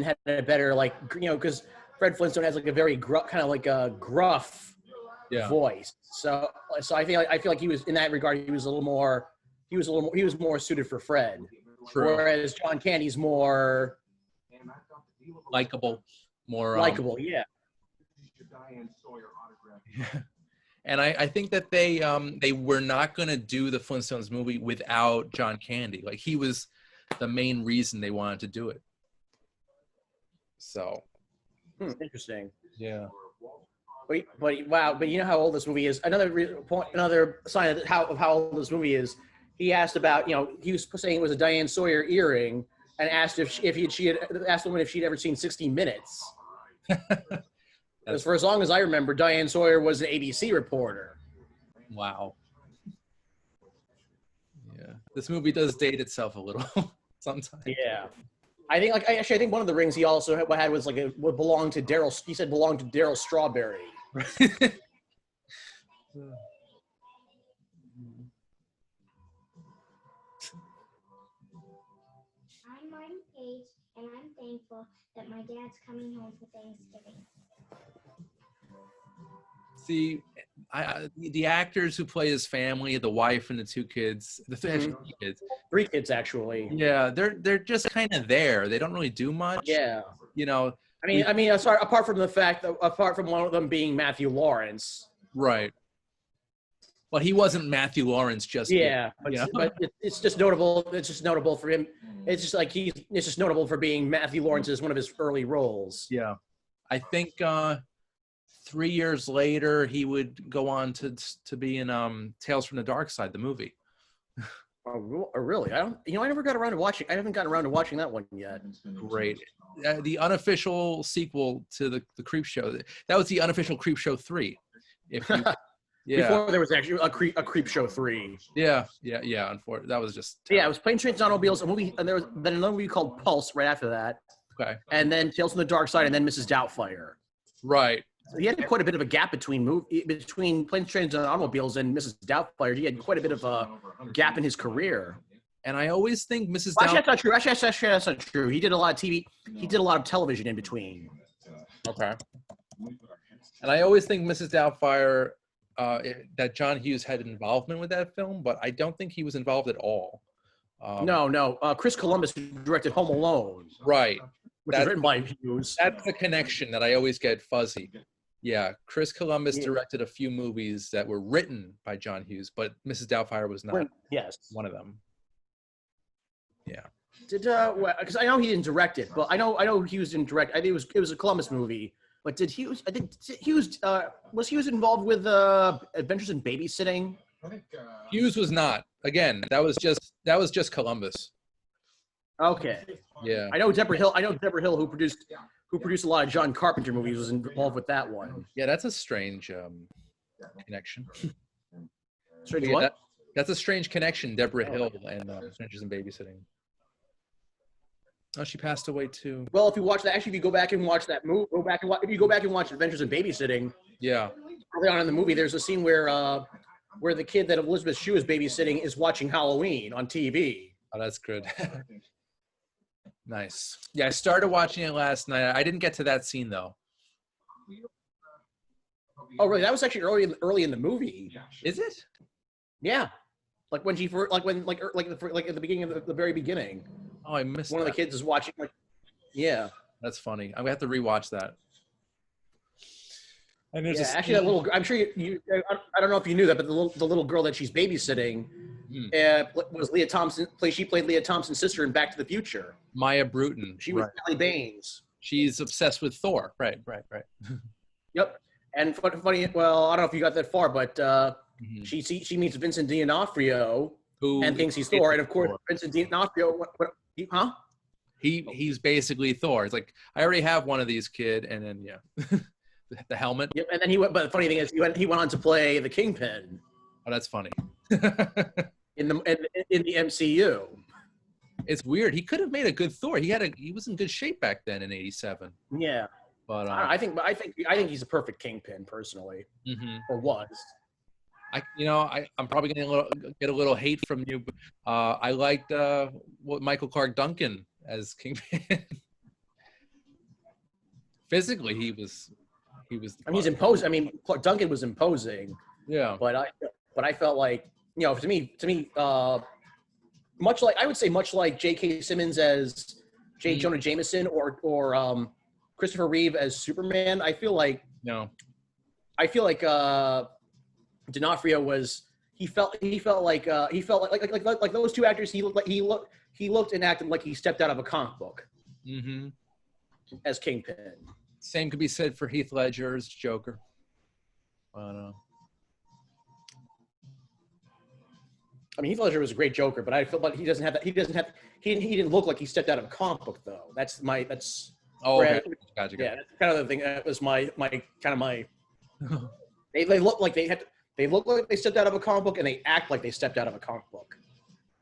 had a better because Fred Flintstone has like a very gruff voice. So I feel like he was, in that regard, he was more suited for Fred. True. Whereas John Candy's more likable, yeah. And I think that they were not going to do the Flintstones movie without John Candy. Like, he was the main reason they wanted to do it. So interesting. Yeah. But wow! But you know how old this movie is. Another sign of how old this movie is. he asked about, he was saying it was a Diane Sawyer earring, and asked she had asked the woman if she'd ever seen 60 Minutes. Because for as long as I remember, Diane Sawyer was an ABC reporter. Wow. Yeah, this movie does date itself a little sometimes. Yeah, I think one of the rings he also had was like would belong to Daryl. He said belonged to Daryl Strawberry. I'm Marty Page, and I'm thankful that my dad's coming home for Thanksgiving. See, the actors who play his family, the wife and the two kids, Three kids actually. Yeah, they're just kind of there. They don't really do much. Yeah. I mean, sorry. Apart from one of them being Matthew Lawrence. Right. Well, he wasn't Matthew Lawrence just yet. But it's just notable. It's just notable for him. It's just like it's just notable for being Matthew Lawrence's one of his early roles. Yeah, I think 3 years later he would go on to be in Tales from the Dark Side, the movie. Oh, really? I never got around to watching. I haven't gotten around to watching that one yet. Great. The unofficial sequel to the Creepshow. That was the unofficial Creepshow 3. Before there was actually a Creepshow 3. Yeah. Unfortunately, that was just it was Planes, Trains, and Automobiles, a movie, and there was then another movie called Pulse right after that. Okay. And then Tales from the Dark Side, and then Mrs. Doubtfire. Right. So he had quite a bit of a gap between Planes, Trains, and Automobiles and Mrs. Doubtfire. He had quite a bit of a gap in his career. And I always think Mrs. Actually, that's not true. Actually, that's not true. He did a lot of TV. He did a lot of television in between. Okay. And I always think Mrs. Doubtfire, that John Hughes had involvement with that film, but I don't think he was involved at all. No. Chris Columbus directed Home Alone. Right. Which is written by Hughes. That's the connection that I always get fuzzy. Yeah, Chris Columbus directed a few movies that were written by John Hughes, but Mrs. Doubtfire was not one of them. Yeah. Because I know he didn't direct it, but I know Hughes didn't direct. I think it was a Columbus movie. But did Hughes? I think Hughes was Hughes involved with Adventures in Babysitting? Hughes was not. Again, that was just Columbus. Okay. Yeah. I know Deborah Hill, who produced a lot of John Carpenter movies, was involved with that one. Yeah, that's a strange connection. Strange what? That's a strange connection, Deborah Hill and Adventures in Babysitting. Oh, she passed away too. Well, if you watch that, if you go back and watch that movie, if you go back and watch Adventures in Babysitting, yeah, early on in the movie, there's a scene where the kid that Elizabeth Shue is babysitting is watching Halloween on TV. Oh, that's good. Nice. Yeah, I started watching it last night. I didn't get to that scene though. Oh, really? That was actually early in the movie. Is it? Yeah, like when at the beginning of the very beginning. Oh, I missed one of the kids is watching. Yeah, that's funny. I'm gonna have to rewatch that. And actually, that little. I'm sure you. I don't know if you knew that, but the little girl that she's babysitting was Leah Thompson. She played Leah Thompson's sister in Back to the Future. Maya Bruton. She was Ellie Baines. She's obsessed with Thor. Right. Yep. And funny. Well, I don't know if you got that far, but she meets Vincent D'Onofrio and thinks he's Thor, and of course Vincent D'Onofrio. He's basically Thor. It's like, I already have one of these, kid, and then the helmet. Yep, and then he went. But the funny thing is, he went on to play the Kingpin. Oh, that's funny. in the MCU. It's weird. He could have made a good Thor. He was in good shape back then in ’87. Yeah, but I think he's a perfect Kingpin personally, or was. I'm probably going to get a little hate from you. But, I liked Michael Clark Duncan as Kingpin. Physically, he was. I mean, he's imposing. I mean, Clark Duncan was imposing. Yeah. But I felt like, to me, much like J.K. Simmons as J. Jonah Jameson or Christopher Reeve as Superman. I feel like D'Onofrio was. He felt like those two actors. He looked and acted like he stepped out of a comic book. As Kingpin. Same could be said for Heath Ledger's Joker. I mean, Heath Ledger was a great Joker, but I feel like he didn't look like he stepped out of a comic book though. That's Oh, okay. where Gotcha. yeah, that's kind of the thing. That was my they look like they look like they stepped out of a comic book, and they act like they stepped out of a comic book.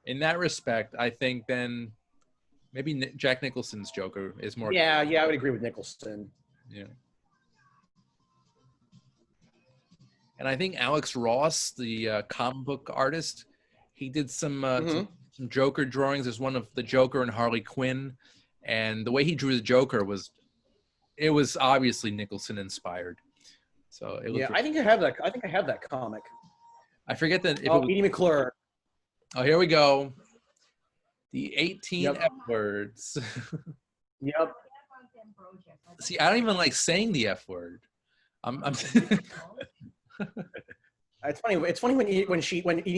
In that respect, I think then maybe Jack Nicholson's Joker is more. Yeah, I would agree with Nicholson. Yeah. And I think Alex Ross, the comic book artist, he did some Joker drawings. There's one of the Joker and Harley Quinn, and the way he drew the Joker was obviously Nicholson inspired. So it I think I have that. I think I have that comic. I forget that. Edie McClure. Oh, here we go. The 18 F words. Yep. See, I don't even like saying the F word. I'm It's funny. It's funny when Edie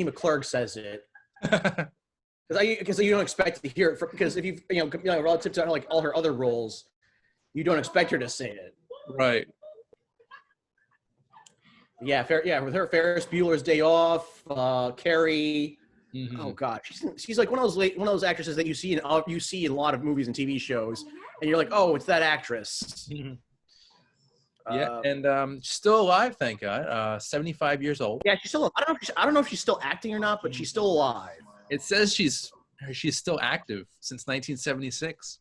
McClurg says it, because you don't expect to hear it because if you relative to like all her other roles, you don't expect her to say it. Right. Yeah, with her, Ferris Bueller's Day Off, Carrie. Mm-hmm. Oh God, she's like one of those actresses that you see in a lot of movies and TV shows, and you're like, oh, it's that actress. Mm-hmm. Yeah, and she's still alive, thank God. 75 years old. Yeah, she's still. I don't know if she's still acting or not, but she's still alive. It says she's still active since 1976.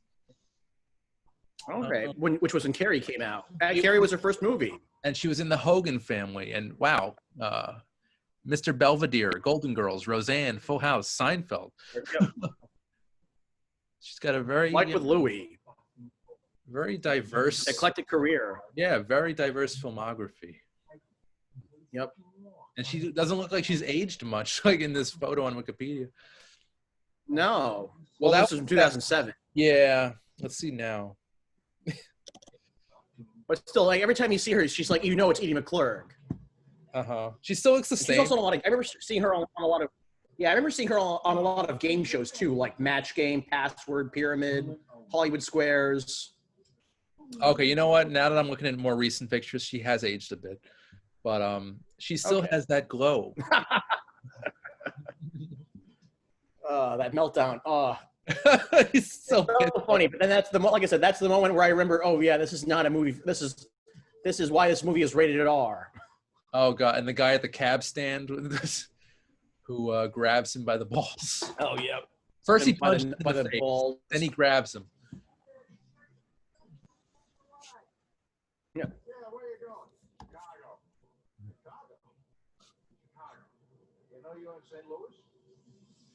Okay, which was when Carrie came out. Carrie was her first movie, and she was in the Hogan Family. And wow, Mr. Belvedere, Golden Girls, Roseanne, Full House, Seinfeld. She's got a very like with Louis. Very diverse, eclectic career. Yeah, very diverse filmography. Yep. And she doesn't look like she's aged much, like in this photo on Wikipedia. No. Well, that was from 2007. Yeah. Let's see now. But still, like every time you see her, she's like, it's Edie McClurg. She still looks the same. She's also on a lot of. I remember seeing her on a lot of. Yeah, I remember seeing her on a lot of game shows too, like Match Game, Password, Pyramid, Hollywood Squares. Okay, you know what? Now that I'm looking at more recent pictures, she has aged a bit, but she still has that glow. That meltdown. He's so funny. But then like I said, that's the moment where I remember. Oh yeah, this is not a movie. This is why this movie is rated R. Oh God! And the guy at the cab stand who grabs him by the balls. Oh yeah. First he punches him by in the the face, balls. then he grabs him. Yeah, where you going? Chicago. Chicago? You know you're in St. Louis?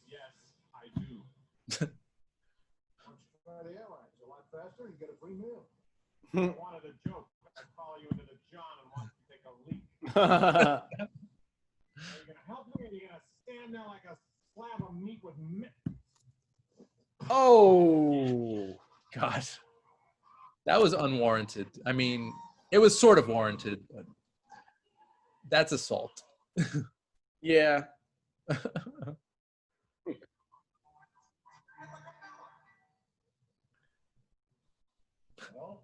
Yes, I do. Why don't you try the airlines? A lot faster and you get a free meal. I wanted a joke. I'd follow you into the John and watch you take a leak. Are you going to help me or are you going to stand there like a slab of meat with mitt? Oh, God. That was unwarranted. I mean, it was sort of warranted, but that's assault. Yeah. Well,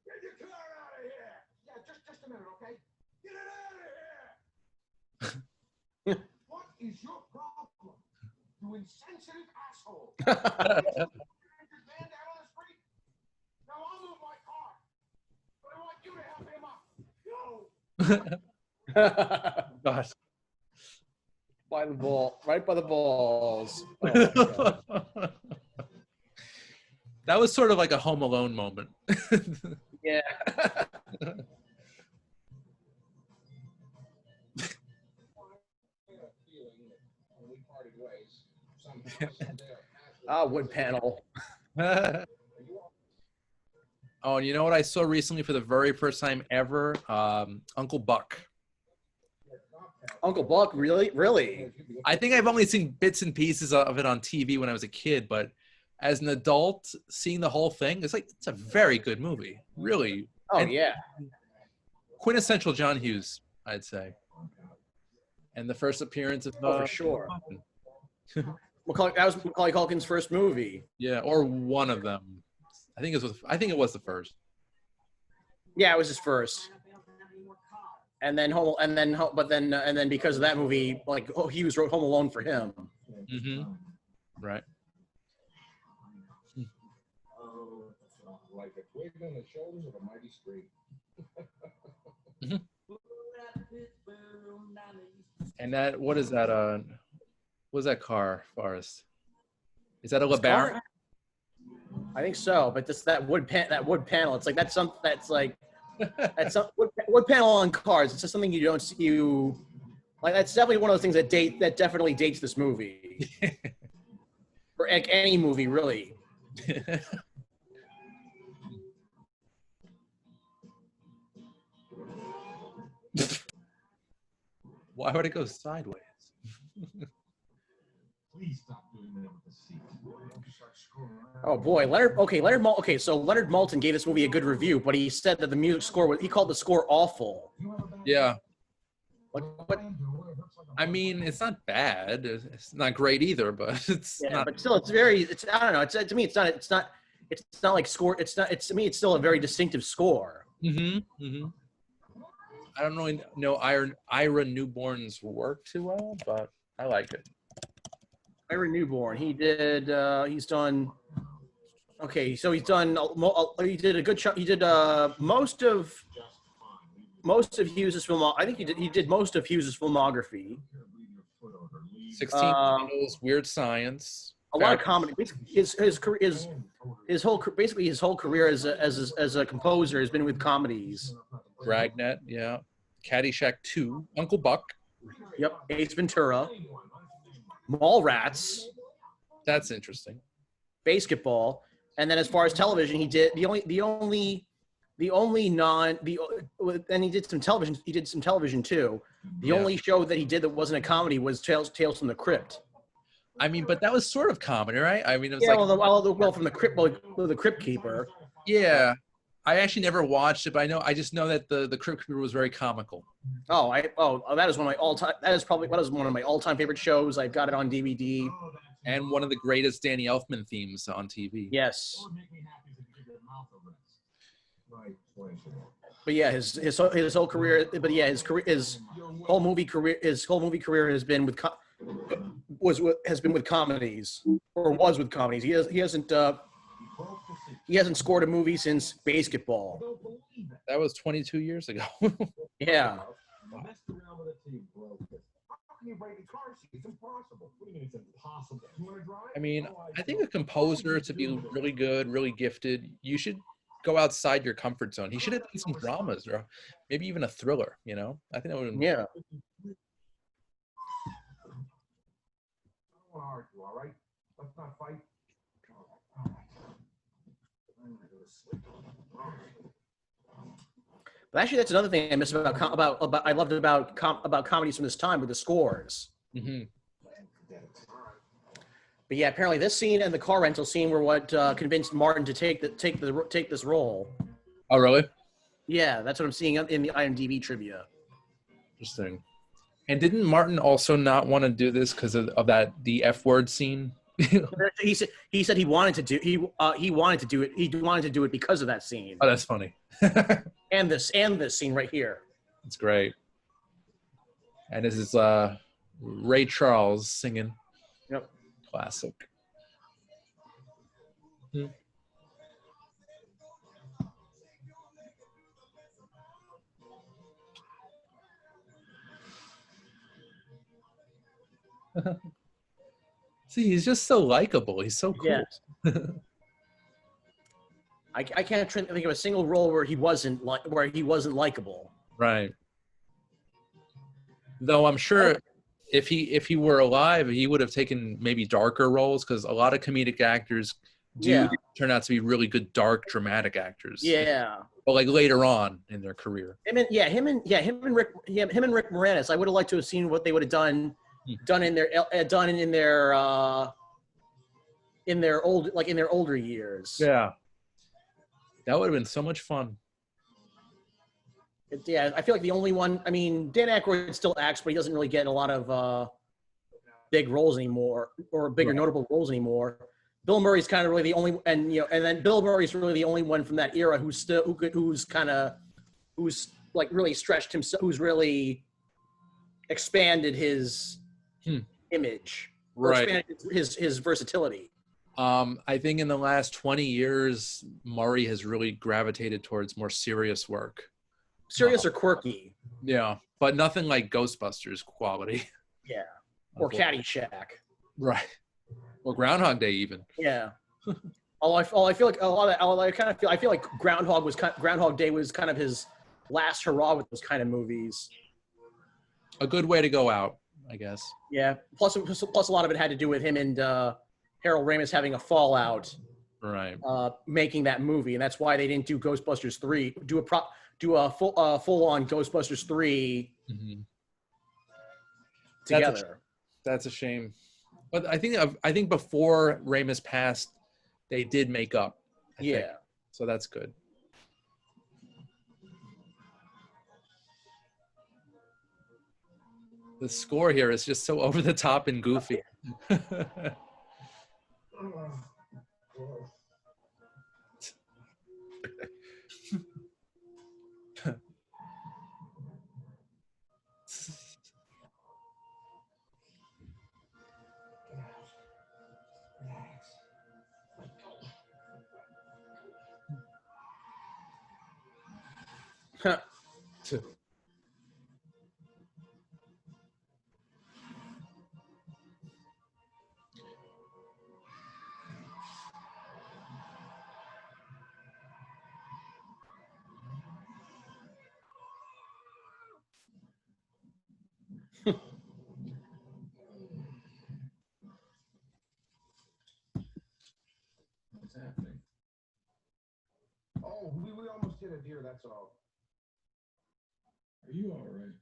get your car out of here! Yeah, just a minute, okay? Get it out of here! What is your problem? You insensitive asshole! Band out on the street? Now I'll move my car. But I want you to help him up. No! Gosh. By the ball, right by the balls. Oh, That was sort of like a Home Alone moment. yeah. Wood panel. Oh, and you know what I saw recently for the very first time ever? Uncle Buck. Uncle Buck, really? I think I've only seen bits and pieces of it on TV when I was a kid, but as an adult, seeing the whole thing, it's a very good movie. Really. Oh, and yeah. Quintessential John Hughes, I'd say. And the first appearance of... for sure. That was Macaulay Culkin's first movie. Yeah, or one of them. I think it was the first. Yeah, it was his first. And then because of that movie, Hughes wrote Home Alone for him. Mm-hmm. Right. Like a twig on the shoulders of a mighty street. And that, what is that? What is that car, Forrest? Is that a This car? LeBaron? I think so, but that wood panel. It's like that's like that's some wood panel on cars. It's just something you don't see. Like that's definitely one of those things that definitely dates this movie, or like any movie really. Why would it go sideways? Please stop doing that with the seat. Oh boy, so Leonard Maltin gave this movie a good review, but he said that the music score he called the score awful. Yeah. What? I mean, it's not bad. It's not great either, but it's not. But still, I don't know. To me, it's not like score. To me, it's still a very distinctive score. Mm-hmm. Mm-hmm. I don't really know Ira Newborn's work too well, but I like it. Ira Newborn. He did. He's done. Okay, so he's done. He did a good chunk. He did most of Hughes's film. I think he did most of Hughes's filmography. 16 Candles, Weird Science. A lot of comedy. His whole career as a composer has been with comedies. Dragnet, yeah. Caddyshack 2, Uncle Buck. Yep, Ace Ventura, Mallrats. That's interesting. Basketball, and then as far as television, he did and he did some television. He did some television too. The only show that he did that wasn't a comedy was Tales from the Crypt. I mean, but that was sort of comedy, right? I mean, it was from the Crypt, the Crypt Keeper. Yeah, I actually never watched it, but I just know that the Crypt Keeper was very comical. That is one of my all-time. That is one of my all-time favorite shows. I've got it on DVD. And one of the greatest Danny Elfman themes on TV. Yes. But yeah, his whole career. But yeah, his whole movie career has been with comedies, or was with comedies. He hasn't scored a movie since Basketball. That was 22 years ago. Yeah. I mean, I think a composer, to be really good, really gifted, you should go outside your comfort zone. He should have done some dramas or maybe even a thriller, you know? I think that would. Yeah. All right? Let's not fight. But actually, that's another thing I miss I loved about comedies from this time with the scores. Mm-hmm. But yeah, apparently this scene and the car rental scene were what convinced Martin to take this role. Oh, really? Yeah, that's what I'm seeing in the IMDb trivia. Interesting. And didn't Martin also not want to do this because of the F word scene? he said he wanted to do it because of that scene. Oh, that's funny. and this scene right here. It's great. And this is Ray Charles singing. Yep. Classic. Hmm. See, he's just so likable. He's so cool. Yes. I can't think of a single role where he wasn't likable. Right. Though I'm sure if he were alive, he would have taken maybe darker roles, because a lot of comedic actors do turn out to be really good dark dramatic actors. Yeah. But like later on in their career. Him and Rick Moranis. I would have liked to have seen what they would have done in their older years. Yeah. That would have been so much fun. I feel like the only one. I mean, Dan Aykroyd still acts, but he doesn't really get a lot of big roles anymore, or bigger notable roles anymore. Bill Murray's kind of really the only, and then Bill Murray's really the only one from that era who's like really stretched himself, who's really expanded his image. or Right. expanded his versatility. I think in the last 20 years, Murray has really gravitated towards more serious work. Serious or quirky. Yeah, but nothing like Ghostbusters quality. Yeah. Or Caddyshack. Right. Or Groundhog Day even. Yeah. I feel like a lot of I feel like Groundhog Day was kind of his last hurrah with those kind of movies. A good way to go out, I guess. Yeah. Plus a lot of it had to do with him and Harold Ramis having a fallout, Right. making that movie, and that's why they didn't do Ghostbusters 3. Do a full on Ghostbusters 3 together. That's a shame. But I think before Ramis passed, they did make up. I think. So that's good. The score here is just so over the top and goofy. What's happening? Oh, we almost hit a deer, that's all. Are you all right?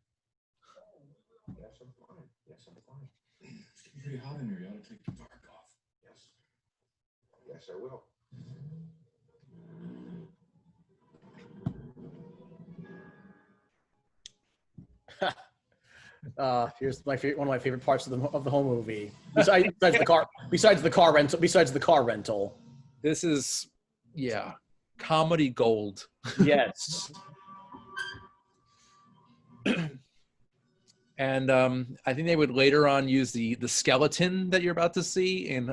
Yes, I'm fine. Yes, I'm fine. It's getting pretty hot in here. You ought to take the dark off. Yes. Yes, I will. Here's one of my favorite parts of the whole movie. Besides the car rental. This is, comedy gold. Yes. And I think they would later on use the skeleton that you're about to see in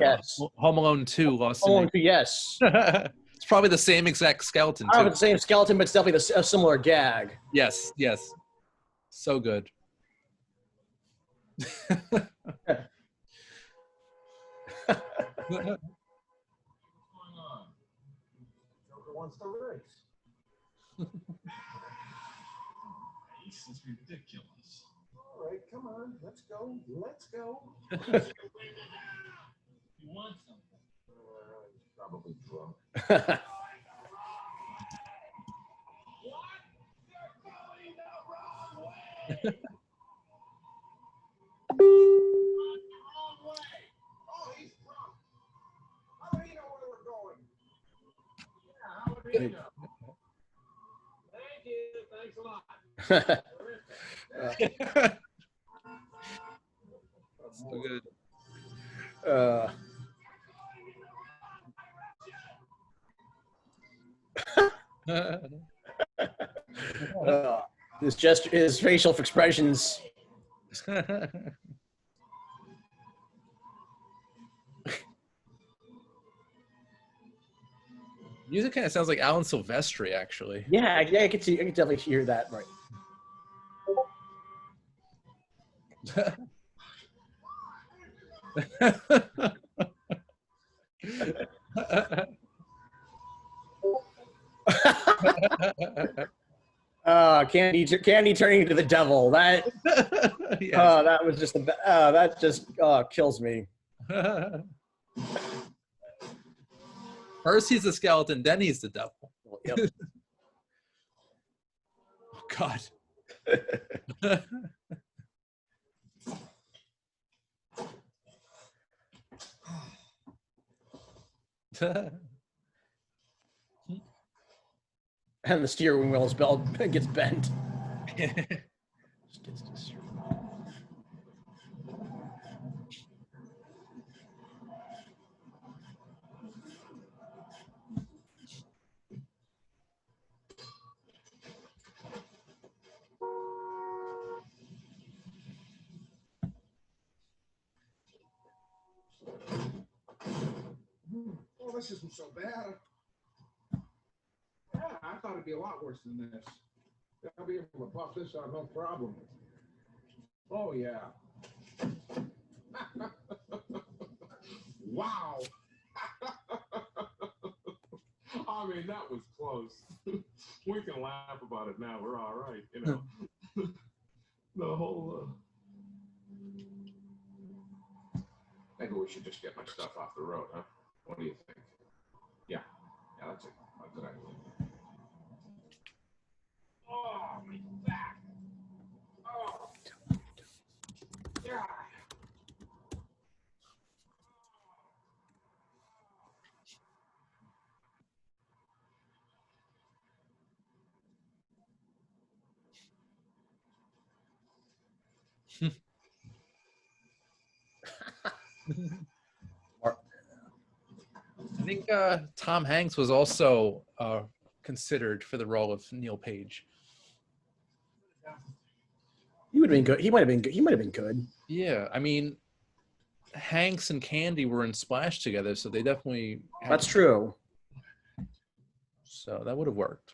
Home Alone 2. Lost in Home Alone 2, yes. It's probably the same exact skeleton, I don't know too. if it's the same skeleton, but it's definitely a similar gag. Yes. So good. What's going on? Joker wants to race. Race is ridiculous. All right, come on, let's go. Let's go. You want something? He's probably drunk. What? You're going the wrong way. Wrong way. Oh, he's drunk. How would he know where we're going? Yeah, how would he know? Thank you. Thanks a lot. So good. His facial expressions. Music kind of sounds like Alan Silvestri, actually. Yeah, I can definitely hear that. Right. Candy turning into the devil. That Yes. that was just that just kills me. First he's the skeleton, then he's the devil. Yep. Oh, God. And the steering wheel gets bent. Just gets destroyed. Oh, this isn't so bad. Yeah, I thought it'd be a lot worse than this. I'll be able to buff this out, no problem. Oh, yeah. Wow. I mean, that was close. We can laugh about it now. We're all right, you know. The whole... Maybe we should just get my stuff off the road, huh? What do you think? Yeah, that's a good idea. Oh, my back. Oh. Yeah. I think Tom Hanks was also considered for the role of Neil Page. He would have been good. He might have been good. He might have been good. Yeah, I mean, Hanks and Candy were in Splash together, so they definitely. That's true. So that would have worked.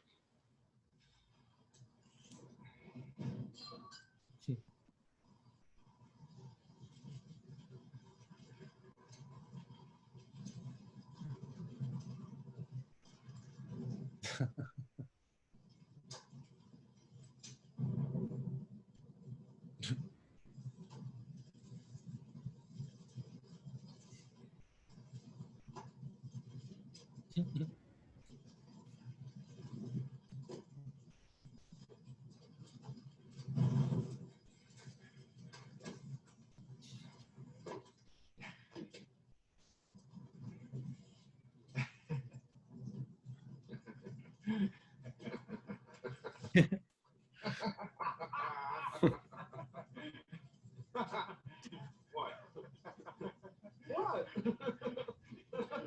What?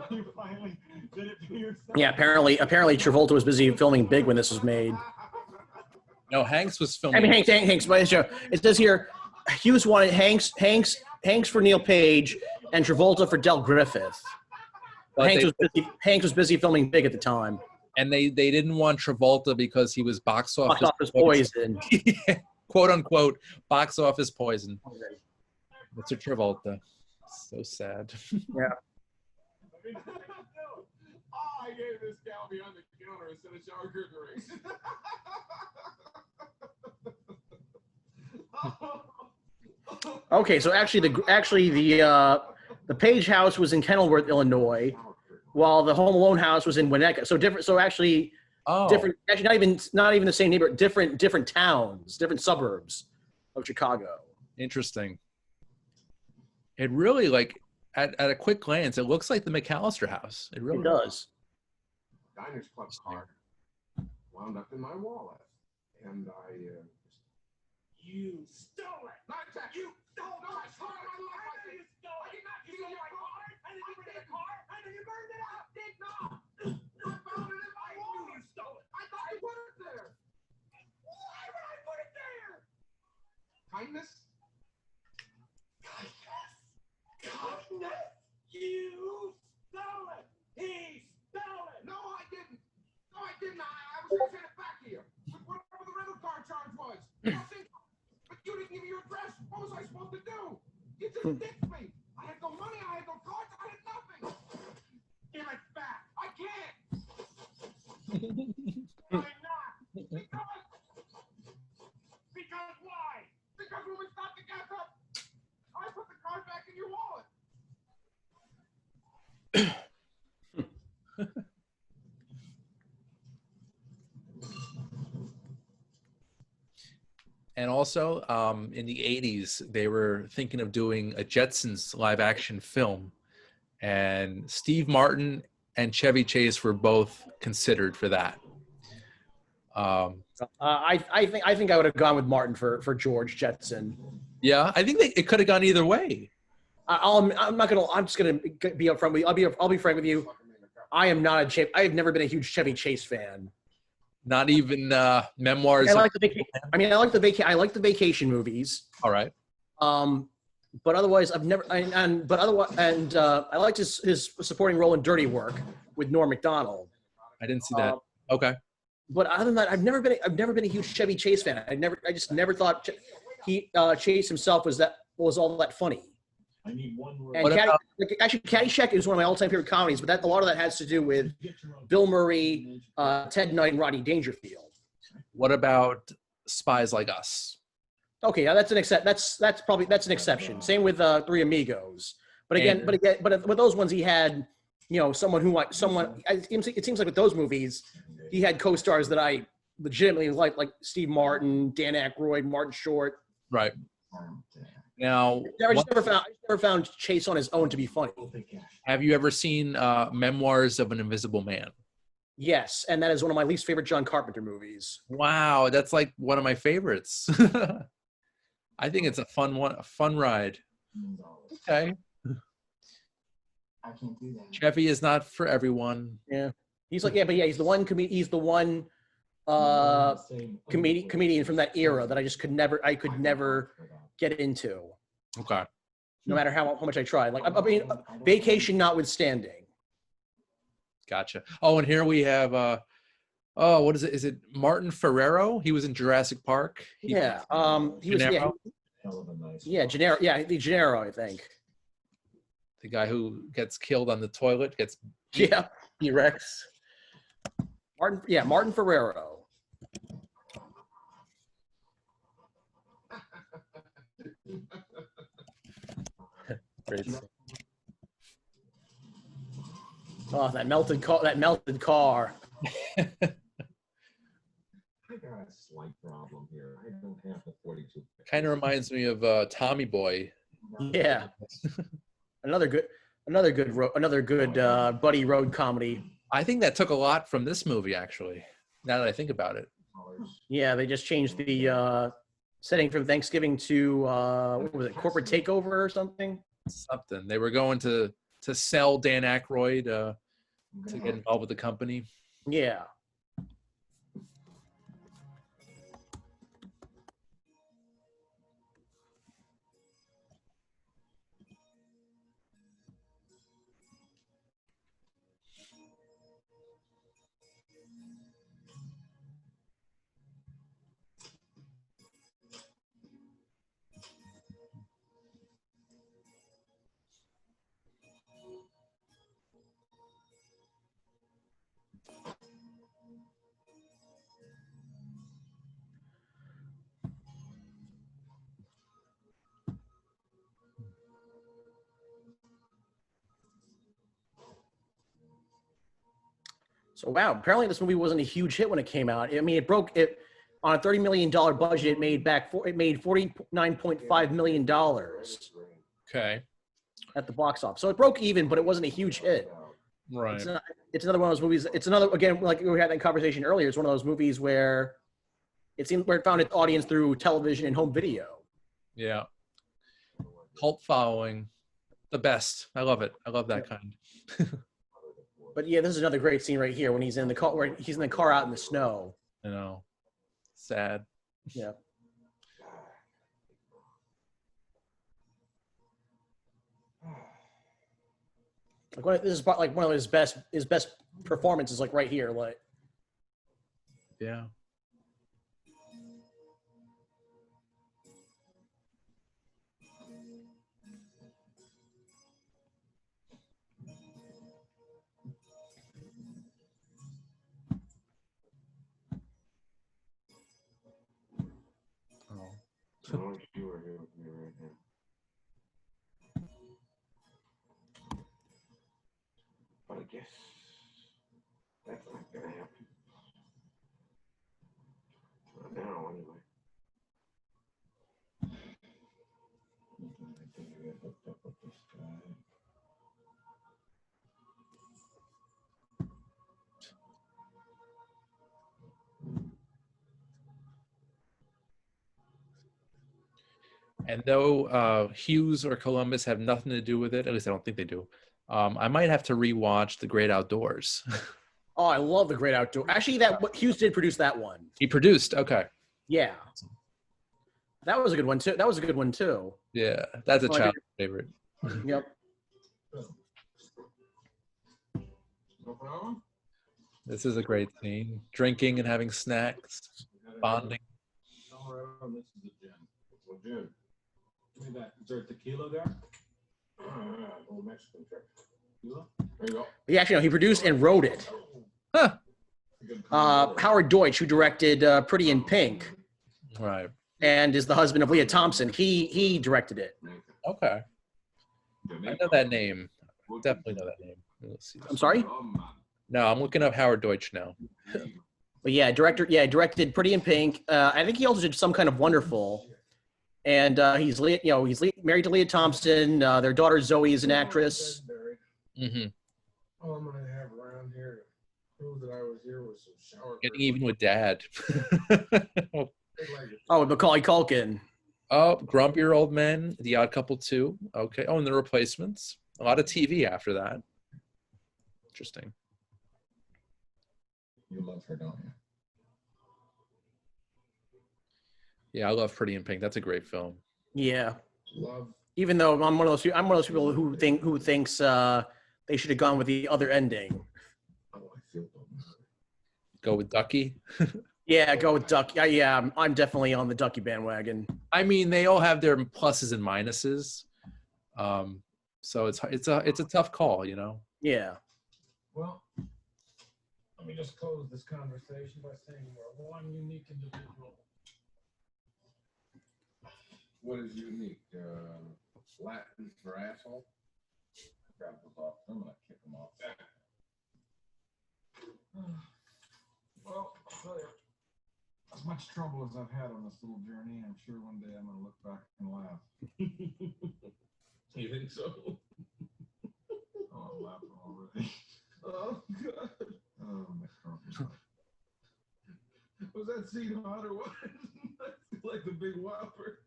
You finally did it to yourself? Yeah, apparently Travolta was busy filming Big when this was made. No, Hanks was filming. I mean, Hanks. But it says here, Hughes wanted Hanks for Neil Page and Travolta for Del Griffith. But Hanks was busy filming Big at the time. And they didn't want Travolta because he was box office poison. Quote unquote, box office poison. That's a Travolta. So sad. Yeah. I gave this gal behind the counter instead of shower curtains. Okay, so actually the Page house was in Kenilworth, Illinois, while the Home Alone house was in Winnetka. So different. So actually, different. Actually, not even the same neighborhood. Different towns, different suburbs of Chicago. Interesting. It really, like, at a quick glance, it looks like the McAllister house. It really does. Diners Club card wound up in my wallet, and you stole it. Not that you stole it. I stole it. You stole it. I did not steal my car. I didn't bring the car. I know you burned it up. Did not. I found it in my wallet. You stole it. I thought you put it there. Why would I put it there? Kindness. Kindness. You stole it. He stole it. No, I didn't. No, I didn't. I was going to send it back to you. Whatever the rental car charge was. But you didn't give me your address. What was I supposed to do? You just ditched me. I had no money. I had no cards. I had nothing. Give it back. I can't. Why not? Because why? Because when we stopped the gas up, I put the card back in your wallet. And also, in the 80s, they were thinking of doing a Jetsons live-action film. And Steve Martin and Chevy Chase were both considered for that. I think I would have gone with Martin for George Jetson. Yeah, I think it could have gone either way. I'm just gonna be upfront with you. I'll be frank with you. I am not I have never been a huge Chevy Chase fan. Not even Memoirs. I like the vacation movies. All right. but otherwise, I've never. I liked his supporting role in Dirty Work with Norm Macdonald. I didn't see that. Okay. But other than that, I've never been a huge Chevy Chase fan. I just never thought Chase himself was all that funny. I need one word. And actually, Caddyshack is one of my all-time favorite comedies, but a lot of that has to do with Bill Murray, Ted Knight, and Rodney Dangerfield. What about Spies Like Us? Okay, yeah, that's an exception. Same with Three Amigos. But with those ones, he had, someone. It seems like with those movies, he had co-stars that I legitimately like Steve Martin, Dan Aykroyd, Martin Short. Right. Now, I just never found Chase on his own to be funny. have you ever seen Memoirs of an Invisible Man? Yes, and that is one of my least favorite John Carpenter movies. Wow, that's like one of my favorites. I think it's a fun ride. Okay. I can't do that. Chevy is not for everyone. Yeah, he's the one comedian from that era that I could never get into. Okay. No matter how much I tried. Like, I mean, Vacation notwithstanding. Gotcha. Oh, and here we have what is it? Is it Martin Ferrero? He was in Jurassic Park. He was Gennaro. Yeah, the Gennaro, I think. The guy who gets killed on the toilet gets T-Rex. Martin Ferrero. Great. Oh, that melted car. I got a slight problem here. I don't have the 42. Kind of reminds me of Tommy Boy. Yeah. Another good buddy road comedy. I think that took a lot from this movie, actually, now that I think about it. Yeah, they just changed the setting from Thanksgiving to what was it, Corporate Takeover or something? Something. They were going to sell Dan Aykroyd to get involved with the company. Yeah. So wow, apparently this movie wasn't a huge hit when it came out. I mean, it broke it on a $30 million budget. It made $49.5 million Okay. at the box office. So it broke even, but it wasn't a huge hit. Right. It's another one of those movies. It's another, again, like we had that conversation earlier. It's one of those movies where it found its audience through television and home video. Yeah. Cult following, the best. I love it. I love that kind. But yeah, this is another great scene right here when he's in the car, where he's in the car out in the snow. I know. Sad. Yeah. This is like one of his best performances, like right here, like. Yeah. I wish you were here with me right now. But I guess that's not gonna happen. Not now, anyway. I think you're hooked up with this guy. And though Hughes or Columbus have nothing to do with it, at least I don't think they do, I might have to rewatch The Great Outdoors. Oh, I love The Great Outdoors. Actually, Hughes did produce that one. He produced, okay. Yeah. That was a good one too. That was a good one too. Yeah, that's a Like child favorite. Yep. No problem? This is a great scene. Drinking and having snacks, bonding. All right, this is a gin. Well, gin. Give me that. Is there tequila there? Old Mexican trick. Tequila? There you go. He actually, no, he produced and wrote it. Huh. Howard Deutsch, who directed Pretty in Pink, Right. and is the husband of Leah Thompson. He directed it. Okay. I know that name. Definitely know that name. Let's see. I'm sorry. No, I'm looking up Howard Deutsch now. But yeah, directed Pretty in Pink. I think he also did Some Kind of Wonderful. And he's married to Leah Thompson. Their daughter Zoe is an actress. Mm-hmm. All I'm gonna have around here to prove that I was here was some shower. Getting even with Dad. Oh, Macaulay Culkin. Oh, Grumpier Old Men, The Odd Couple 2. Okay. Oh, and The Replacements. A lot of TV after that. Interesting. You love her, don't you? Yeah, I love Pretty in Pink. That's a great film. Yeah. Love. Even though I'm one of those people who thinks they should have gone with the other ending. Oh, I feel dumb. Go with Ducky. Yeah, go with Ducky. Yeah, I'm definitely on the Ducky bandwagon. I mean, they all have their pluses and minuses. So it's a tough call, you know. Yeah. Well, let me just close this conversation by saying we're one unique individual. What is unique? Latin for asshole? Grab those off. I'm gonna kick them off. Well, I'll tell you, as much trouble as I've had on this little journey, I'm sure one day I'm gonna look back and laugh. You think so? Oh, I'm laughing already. Oh, God. Oh, my God. Was that scene hot or what? I feel like the big whopper.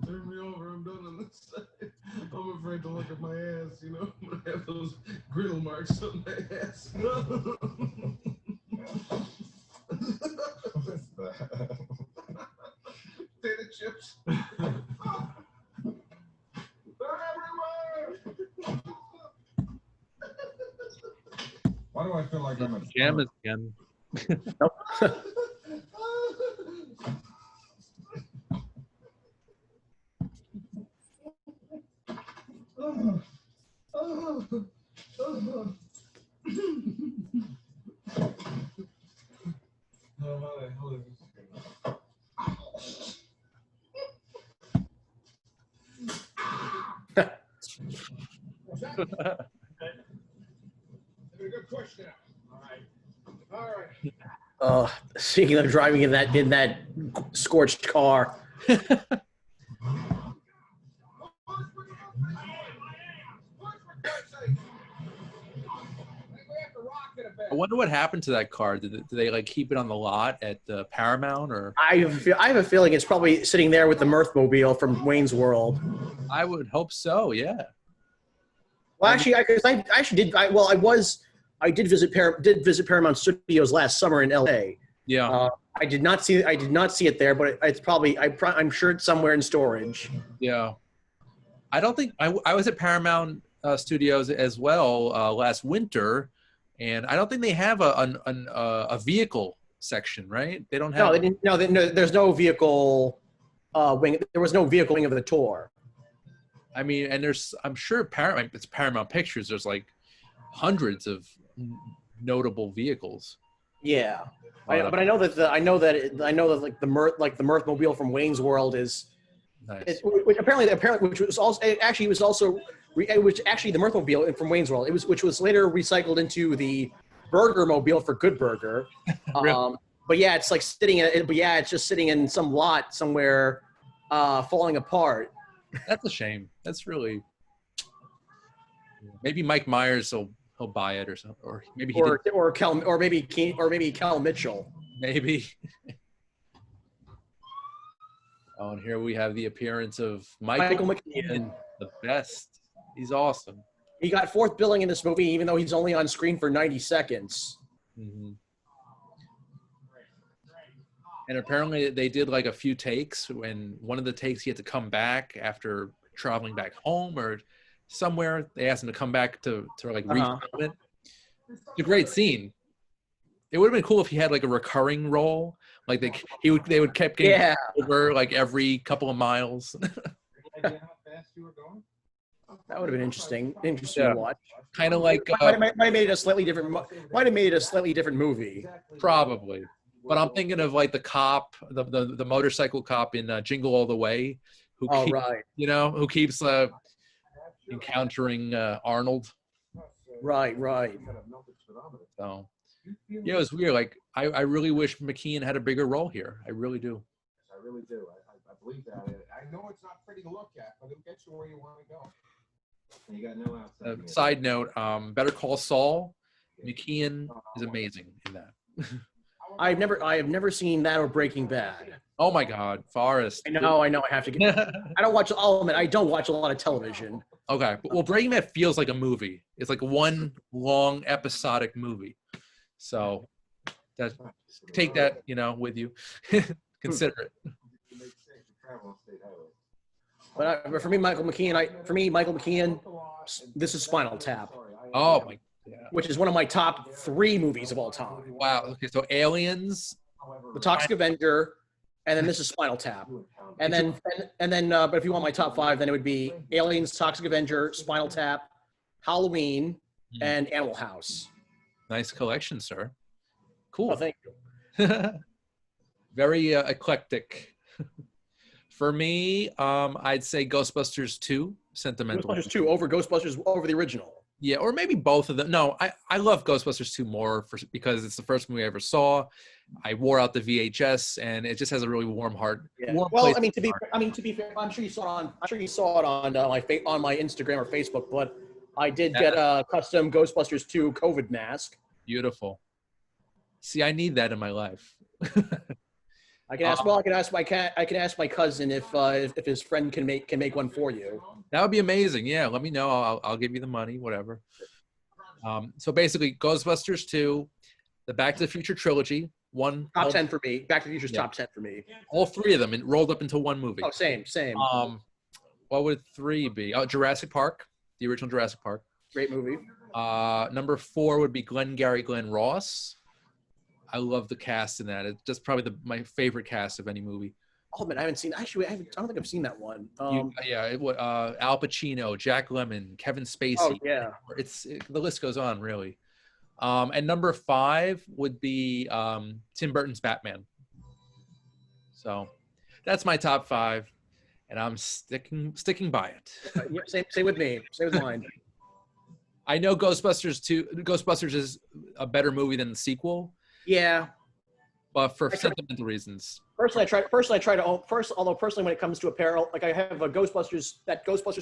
Turn me over, I'm done on this side. I'm afraid to look at my ass, you know? I'm gonna have those griddle marks on my ass. What's that? Potato chips. They're everywhere! Why do I feel like I'm a Pajamas again. Good question. All right. Speaking of driving in that scorched car. I wonder what happened to that car. Did they like keep it on the lot at Paramount or? I have a feeling it's probably sitting there with the Mirthmobile from Wayne's World. I would hope so. Yeah. Well, actually, I did visit Paramount Studios last summer in L.A. Yeah. I did not see it there, but it's probably I'm sure it's somewhere in storage. Yeah. I don't think I was at Paramount Studios as well last winter, and I don't think they have a vehicle section, right? They don't have. No, they didn't. No, there's no vehicle wing. There was no vehicle wing of the tour. I mean, and I'm sure it's Paramount Pictures. There's like hundreds of notable vehicles. Yeah, but I know that like the Mirthmobile from Wayne's World is, nice. which was also the Mirthmobile from Wayne's World. Which was later recycled into the Burger Mobile for Good Burger. Really? But yeah, it's like it's just sitting in some lot somewhere, falling apart. That's a shame. That's really. Maybe Mike Myers he'll buy it or something, or maybe Cal Mitchell. Maybe. Oh, and here we have the appearance of Michael McKean, the best. He's awesome. He got fourth billing in this movie, even though he's only on screen for 90 seconds. Mm-hmm. And apparently they did like a few takes. When one of the takes he had to come back after traveling back home or somewhere. They asked him to come back to like refilm it. It's a great scene. It would have been cool if he had like a recurring role. Like they would kept getting over like every couple of miles. That would have been interesting to watch. Kind of like might have made it a slightly different. Might have made it a slightly different movie. Probably, but I'm thinking of like the cop, the motorcycle cop in Jingle All the Way, who who keeps encountering Arnold. Right. So yeah, it was weird. Like I really wish McKean had a bigger role here. I really do. I really do. I believe that. I know it's not pretty to look at, but it'll get you where you want to go. And you got no outside. Side note, Better Call Saul, McKean is amazing in that. I have never seen that or Breaking Bad. Oh my God, Forrest. I know. I have to get. I don't watch. I'll admit, I don't watch a lot of television. Okay, well, Breaking Bad feels like a movie. It's like one long episodic movie. So, take that with you. Consider it. But for me, Michael McKean, this is Spinal Tap. Oh my. Yeah. Which is one of my top 3 movies of all time. Wow. Okay, so Aliens, The Toxic Avenger, and then this is Spinal Tap. And then, but if you want my top 5, then it would be Aliens, Toxic Avenger, Spinal Tap, Halloween, and Animal House. Nice collection, sir. Cool. Oh, thank you. Very eclectic. For me, I'd say Ghostbusters 2, sentimental. Ghostbusters 2 over the original. Yeah, or maybe both of them. No, I love Ghostbusters 2 more because it's the first movie I ever saw. I wore out the VHS, and it just has a really warm heart. Yeah. Well, to be fair, I'm sure you saw it on my Instagram or Facebook, but I did get a custom Ghostbusters 2 COVID mask. Beautiful. See, I need that in my life. I can ask my cousin if his friend can make one for you. That would be amazing. Yeah, let me know. I'll give you the money, whatever. So basically, Ghostbusters 2, the Back to the Future trilogy, top 10 for me. Back to the Future's top 10 for me. All 3 of them rolled up into one movie. Oh, same. What would 3 be? Oh, Jurassic Park, the original Jurassic Park. Great movie. Number 4 would be Glengarry Glen Ross. I love the cast in that. It's just probably my favorite cast of any movie. Oh man, I haven't seen. Actually, I don't think I've seen that one. Al Pacino, Jack Lemmon, Kevin Spacey. Oh yeah. The list goes on, really. And number 5 would be Tim Burton's Batman. So that's my top 5, and I'm sticking by it. Yeah, same with me. Same with mine. I know Ghostbusters is a better movie than the sequel. Yeah, but for sentimental reasons. Personally, when it comes to apparel, like I have a Ghostbusters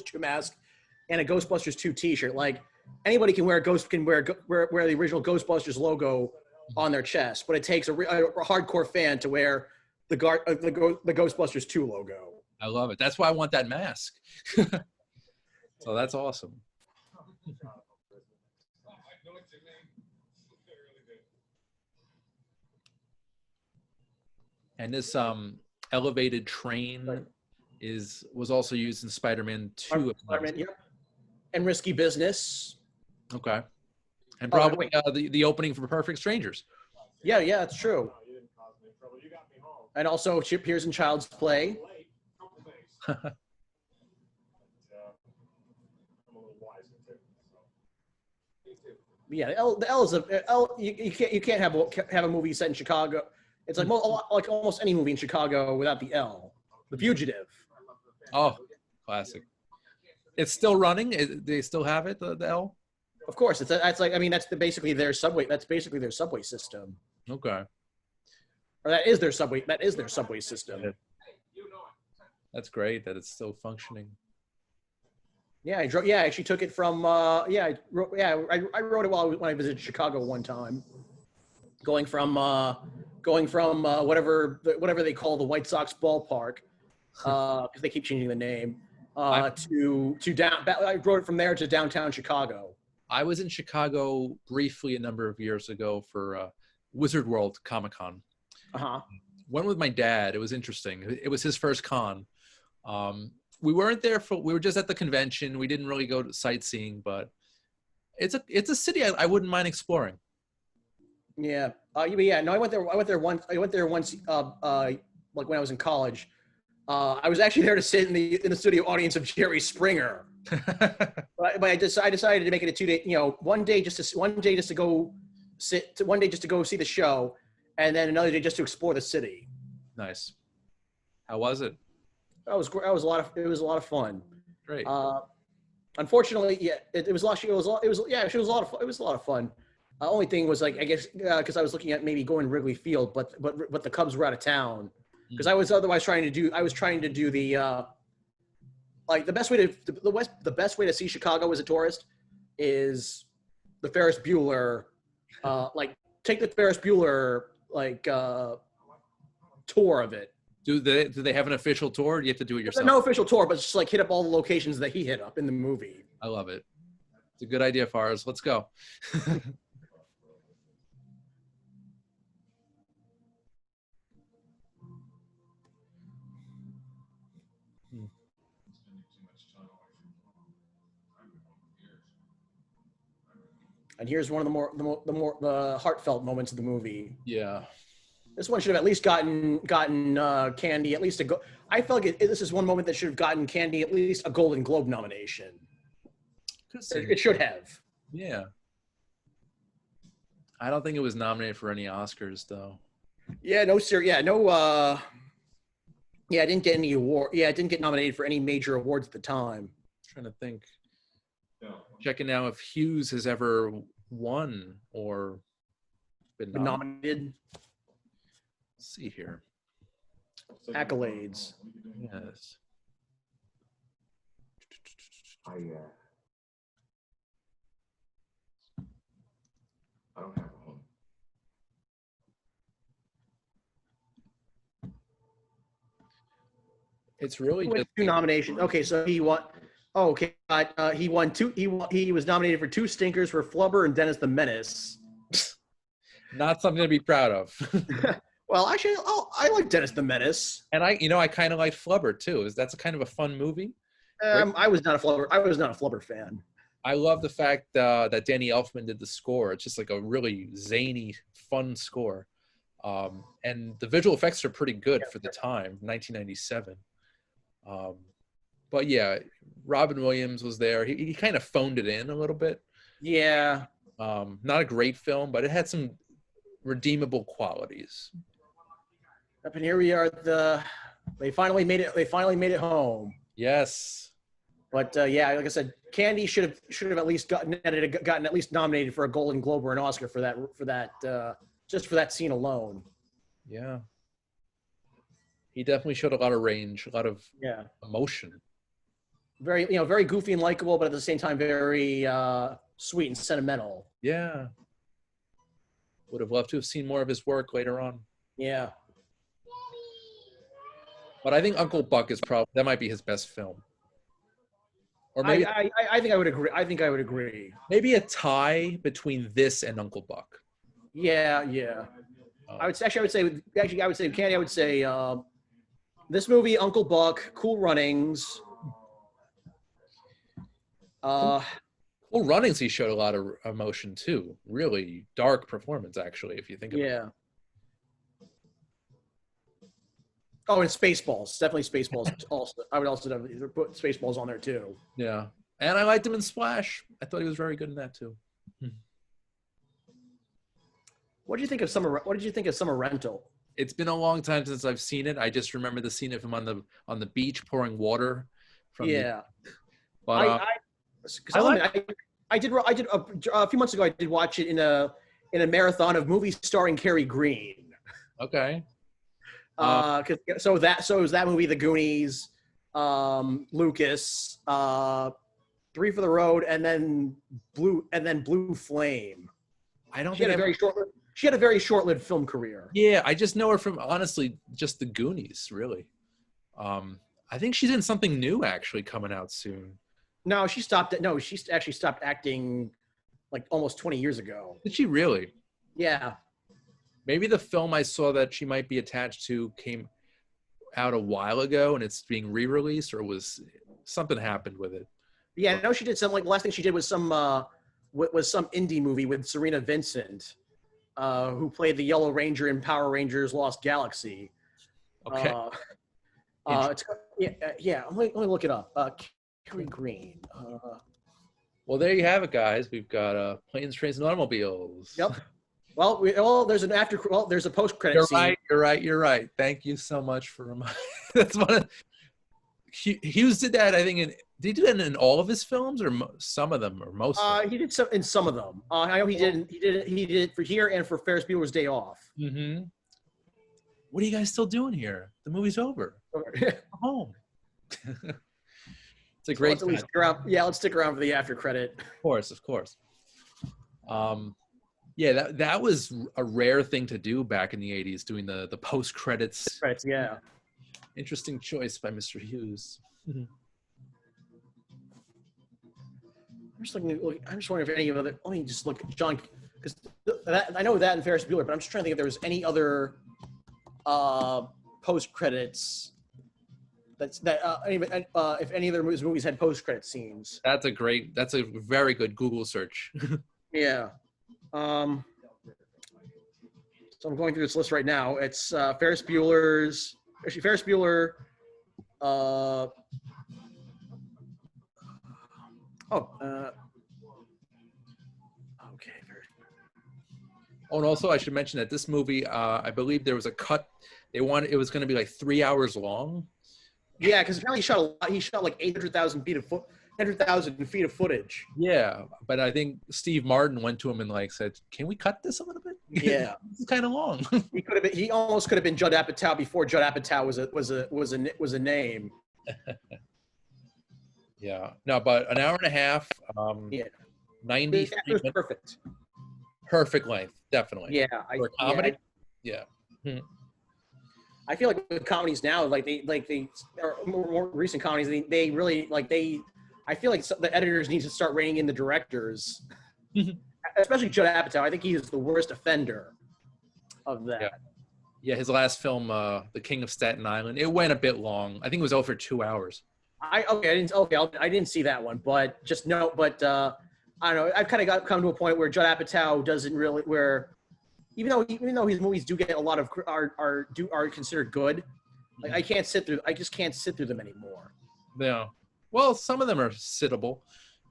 2 mask and a Ghostbusters 2 T-shirt. Like anybody can wear the original Ghostbusters logo on their chest, but it takes a hardcore fan to wear the Ghostbusters 2 logo. I love it. That's why I want that mask. So that's awesome. And this elevated train was also used in Spider-Man 2. Spider-Man, yep. And Risky Business. Okay. And probably the opening for Perfect Strangers. Yeah, that's true. And also Chip appears in Child's Play. Yeah, the L is you can't have a movie set in Chicago. It's like almost any movie in Chicago without the L. The Fugitive. Oh, classic. It's still running. They still have it. The L. Of course, that's basically their subway. That's basically their subway system. Okay. Or that is their subway. That is their subway system. That's great that it's still functioning. Yeah, I actually took it from. I wrote it when I visited Chicago one time. Going from whatever they call the White Sox ballpark, because they keep changing the name, to down. I wrote it from there to downtown Chicago. I was in Chicago briefly a number of years ago for Wizard World Comic-Con. Went with my dad. It was interesting. It was his first con. We weren't there we were just at the convention. We didn't really go to sightseeing, but it's a city I wouldn't mind exploring. Yeah. Yeah. No, I went there. I went there once. Like when I was in college. I was actually there to sit in the studio audience of Jerry Springer. but I decided to make it a 2-day. One day just to go see the show, and then another day just to explore the city. Nice. How was it? It was a lot of fun. Great. Unfortunately, yeah, it was a lot of fun. Only thing was, like, I guess because I was looking at maybe going to Wrigley Field, but the Cubs were out of town. Because I was otherwise trying to do the like the best way to see Chicago as a tourist is the Ferris Bueller, take the Ferris Bueller tour of it. Do they have an official tour? Or do you have to do it yourself? No official tour, but just like hit up all the locations that he hit up in the movie. I love it. It's a good idea, Fars. Let's go. And here's one of the heartfelt moments of the movie. Yeah. This one should have at least gotten Candy at least I felt like this is one moment that should have gotten Candy at least a Golden Globe nomination. It should have. Yeah. I don't think it was nominated for any Oscars though. Yeah, no, sir. Yeah, no. Yeah, I didn't get any award. Yeah, I didn't get nominated for any major awards at the time. Trying to think. Checking now if Hughes has ever won or been nominated. Let's see here. Accolades. Yes. I don't have a home. It's really just 2 nominations. Okay, so he won. Oh, okay. He won 2. He was nominated for 2 stinkers for Flubber and Dennis the Menace. Not something to be proud of. Well, actually, I like Dennis the Menace. And I kind of like Flubber too. That's a kind of a fun movie. I was not a Flubber fan. I love the fact that Danny Elfman did the score. It's just like a really zany, fun score. And the visual effects are pretty good for the time, 1997. But yeah, Robin Williams was there. He kind of phoned it in a little bit. Yeah. Not a great film, but it had some redeemable qualities. Up and here we are. They finally made it. They finally made it home. Yes. But yeah, like I said, Candy should have at least gotten at least nominated for a Golden Globe or an Oscar for that just for that scene alone. Yeah. He definitely showed a lot of range, a lot of emotion. Very goofy and likable, but at the same time very sweet and sentimental. Yeah. Would have loved to have seen more of his work later on. Yeah. But I think Uncle Buck that might be his best film. Or maybe I think I would agree. I think I would agree. Maybe a tie between this and Uncle Buck. Yeah. I would say Candy. I would say this movie, Uncle Buck, Cool Runnings. Cool Runnings, he showed a lot of emotion too. Really dark performance, actually, if you think about it. Yeah. Oh, and Spaceballs. Definitely Spaceballs. Also, I would also put Spaceballs on there too. Yeah, and I liked him in Splash. I thought he was very good in that too. What did you think of Summer Rental? It's been a long time since I've seen it. I just remember the scene of him on the beach pouring water from. Yeah. But I did a few months ago. I did watch it in a marathon of movies starring Cary Green. Okay. So it was that movie, The Goonies, Lucas, 3 for the Road, and then Blue Flame. She had a very short-lived film career. Yeah, I just know her from, honestly, just The Goonies, really. I think she's in something new actually coming out soon. No, she actually stopped acting like almost 20 years ago. Did she really? Yeah. Maybe the film I saw that she might be attached to came out a while ago and it's being re-released, or was something happened with it. Yeah, I know she did some, like, the last thing she did was some indie movie with Serena Vincent, who played the Yellow Ranger in Power Rangers Lost Galaxy. Okay. Let me look it up. Kerry Green. Well, there you have it, guys. We've got Planes, Trains, and Automobiles. Yep. Well, there's a post-credit scene. You're right. Thank you so much for reminding. That's one of Hughes did that. I think did he do that in all of his films, or some of them, or most? He did some in some of them. I know he did it for here and for Ferris Bueller's Day Off. Mm-hmm. What are you guys still doing here? The movie's over. Go home. It's a great. Let's at least stick around. Yeah, let's stick around for the after credit. Of course. Yeah, that was a rare thing to do back in the 80s, doing the post credits. Right. Yeah. Interesting choice by Mr. Hughes. I'm just wondering if any of other. Let me just look at John, because I know that in Ferris Bueller, but I'm just trying to think if there was any other post credits. If any of their movies had post credit scenes. That's a very good Google search. Yeah. So I'm going through this list right now. It's Ferris Bueller. Okay. Oh, and also I should mention that this movie, I believe there was a cut. It was going to be like 3 hours long. Yeah, because apparently he shot like 800,000 feet of footage. Yeah, but I think Steve Martin went to him and said, "Can we cut this a little bit? Yeah, it's kind of long." He almost could have been Judd Apatow before Judd Apatow was a name. Yeah, no, but an hour and a half. 90 was perfect. Perfect length, definitely. Yeah, for a comedy. Yeah. I feel like with comedies now, or more recent comedies, they really I feel like the editors need to start reining in the directors, especially Judd Apatow. I think he is the worst offender of that. Yeah, his last film, The King of Staten Island, it went a bit long. I think it was over 2 hours. I didn't see that one, but I don't know. I've kind of come to a point where Judd Apatow doesn't really even though his movies do get a lot of are considered good, I just can't sit through them anymore. Yeah. Well, some of them are sittable,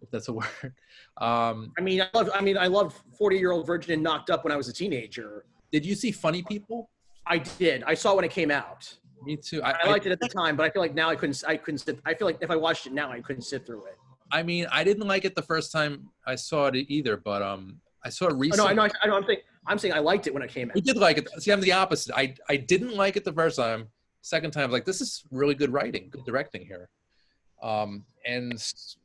if that's a word. I loved 40-Year-Old Virgin and Knocked Up when I was a teenager. Did you see Funny People? I did. I saw it when it came out. Me too. I liked it at the time, but I feel like now I couldn't sit. I feel like if I watched it now, I couldn't sit through it. I mean, I didn't like it the first time I saw it either, but I saw it recently. I know. I'm saying I liked it when it came out. You did like it. See, I'm the opposite. I didn't like it the first time. Second time, this is really good writing, good directing here. And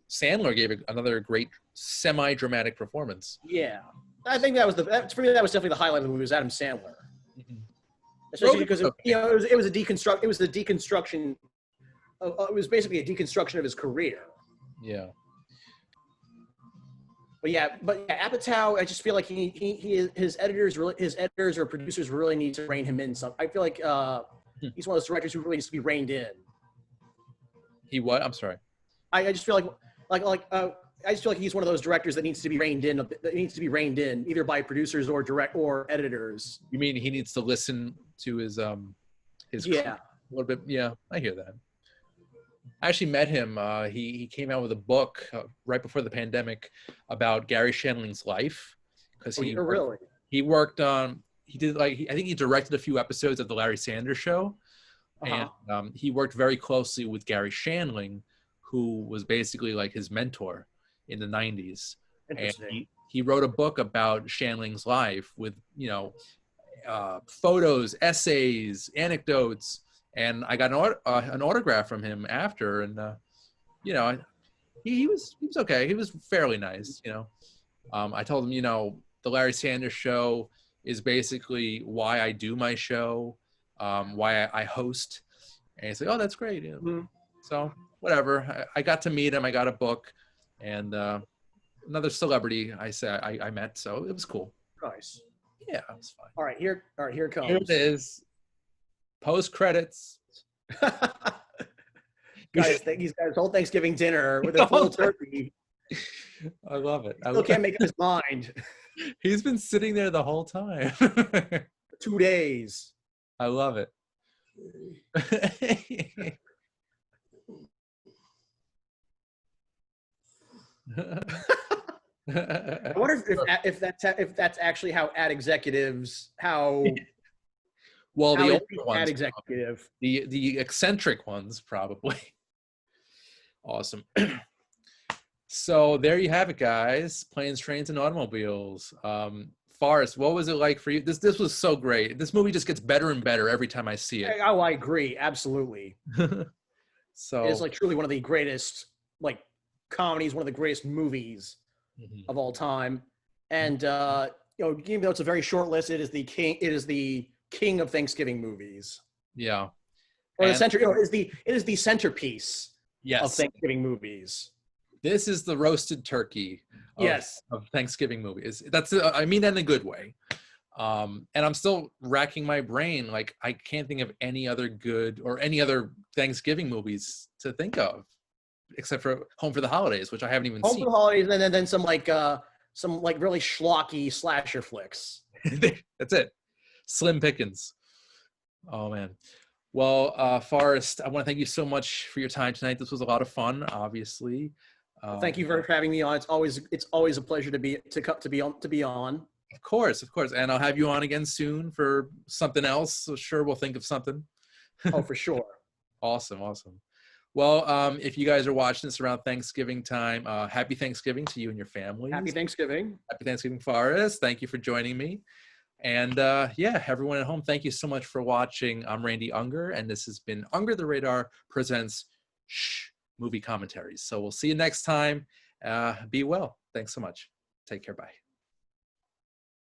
Sandler gave it another great semi-dramatic performance. Yeah, I think for me that was definitely the highlight of the movie was Adam Sandler. Mm-hmm. Especially because it was a deconstruct. It was the deconstruction. It was basically a deconstruction of his career. Yeah. But Apatow, I just feel like his editors or producers really need to rein him in. I feel like he's one of those directors who really needs to be reined in. He what? I'm sorry. I just feel like he's one of those directors that needs to be reined in. That needs to be reined in either by producers or editors. You mean he needs to listen to his a little bit? Yeah, I hear that. I actually met him. He came out with a book right before the pandemic about Gary Shandling's life, because he worked on. I think he directed a few episodes of the Larry Sanders Show, and he worked very closely with Gary Shandling, who was basically like his mentor in the 90s. And he wrote a book about Shandling's life with photos, essays, anecdotes. And I got an autograph from him after, and he was okay. He was fairly nice, I told him, the Larry Sanders Show is basically why I do my show, why I host, and he's like, "Oh, that's great." Yeah. Mm-hmm. So whatever. I got to meet him. I got a book, and another celebrity I met, so it was cool. Nice. Yeah, it's fine. All right, here it Here comes. it is. Post credits. Guys, he's got his whole Thanksgiving dinner with a full turkey. I love it. Still can't make up his mind. He's been sitting there the whole time. 2 days. I love it. I wonder if that's actually how ad executives well, the how older is ones, ad executive. the eccentric ones, probably. Awesome. So there you have it, guys. Planes, Trains, and Automobiles. Forrest, what was it like for you? This was so great. This movie just gets better and better every time I see it. Oh, I agree, absolutely. So It's like truly one of the greatest like comedies, one of the greatest movies of all time. And even though it's a very short list, it is the king. It is the king of Thanksgiving movies. yeah. Or the And- center. It is the centerpiece Yes. of Thanksgiving movies. This is the roasted turkey of Thanksgiving movies. That's I mean that in a good way. And I'm still racking my brain. Like I can't think of any other good or any other Thanksgiving movies to think of, except for Home for the Holidays, which I haven't even Home seen. for the Holidays, and then some really schlocky slasher flicks. That's it. Slim pickings. Oh man. Well, Forrest, I want to thank you so much for your time tonight. This was a lot of fun, obviously. Thank you for having me on. It's always a pleasure to be on. Of course, and I'll have you on again soon for something else. So sure, we'll think of something. Oh, for sure. Awesome. Well, if you guys are watching this around Thanksgiving time, happy Thanksgiving to you and your family. Happy Thanksgiving. Happy Thanksgiving, Forrest. Thank you for joining me. And everyone at home, thank you so much for watching. I'm Randy Unger, and this has been Unger the Radar presents Movie Commentaries. So we'll see you next time. Be well. Thanks so much. Take care. Bye.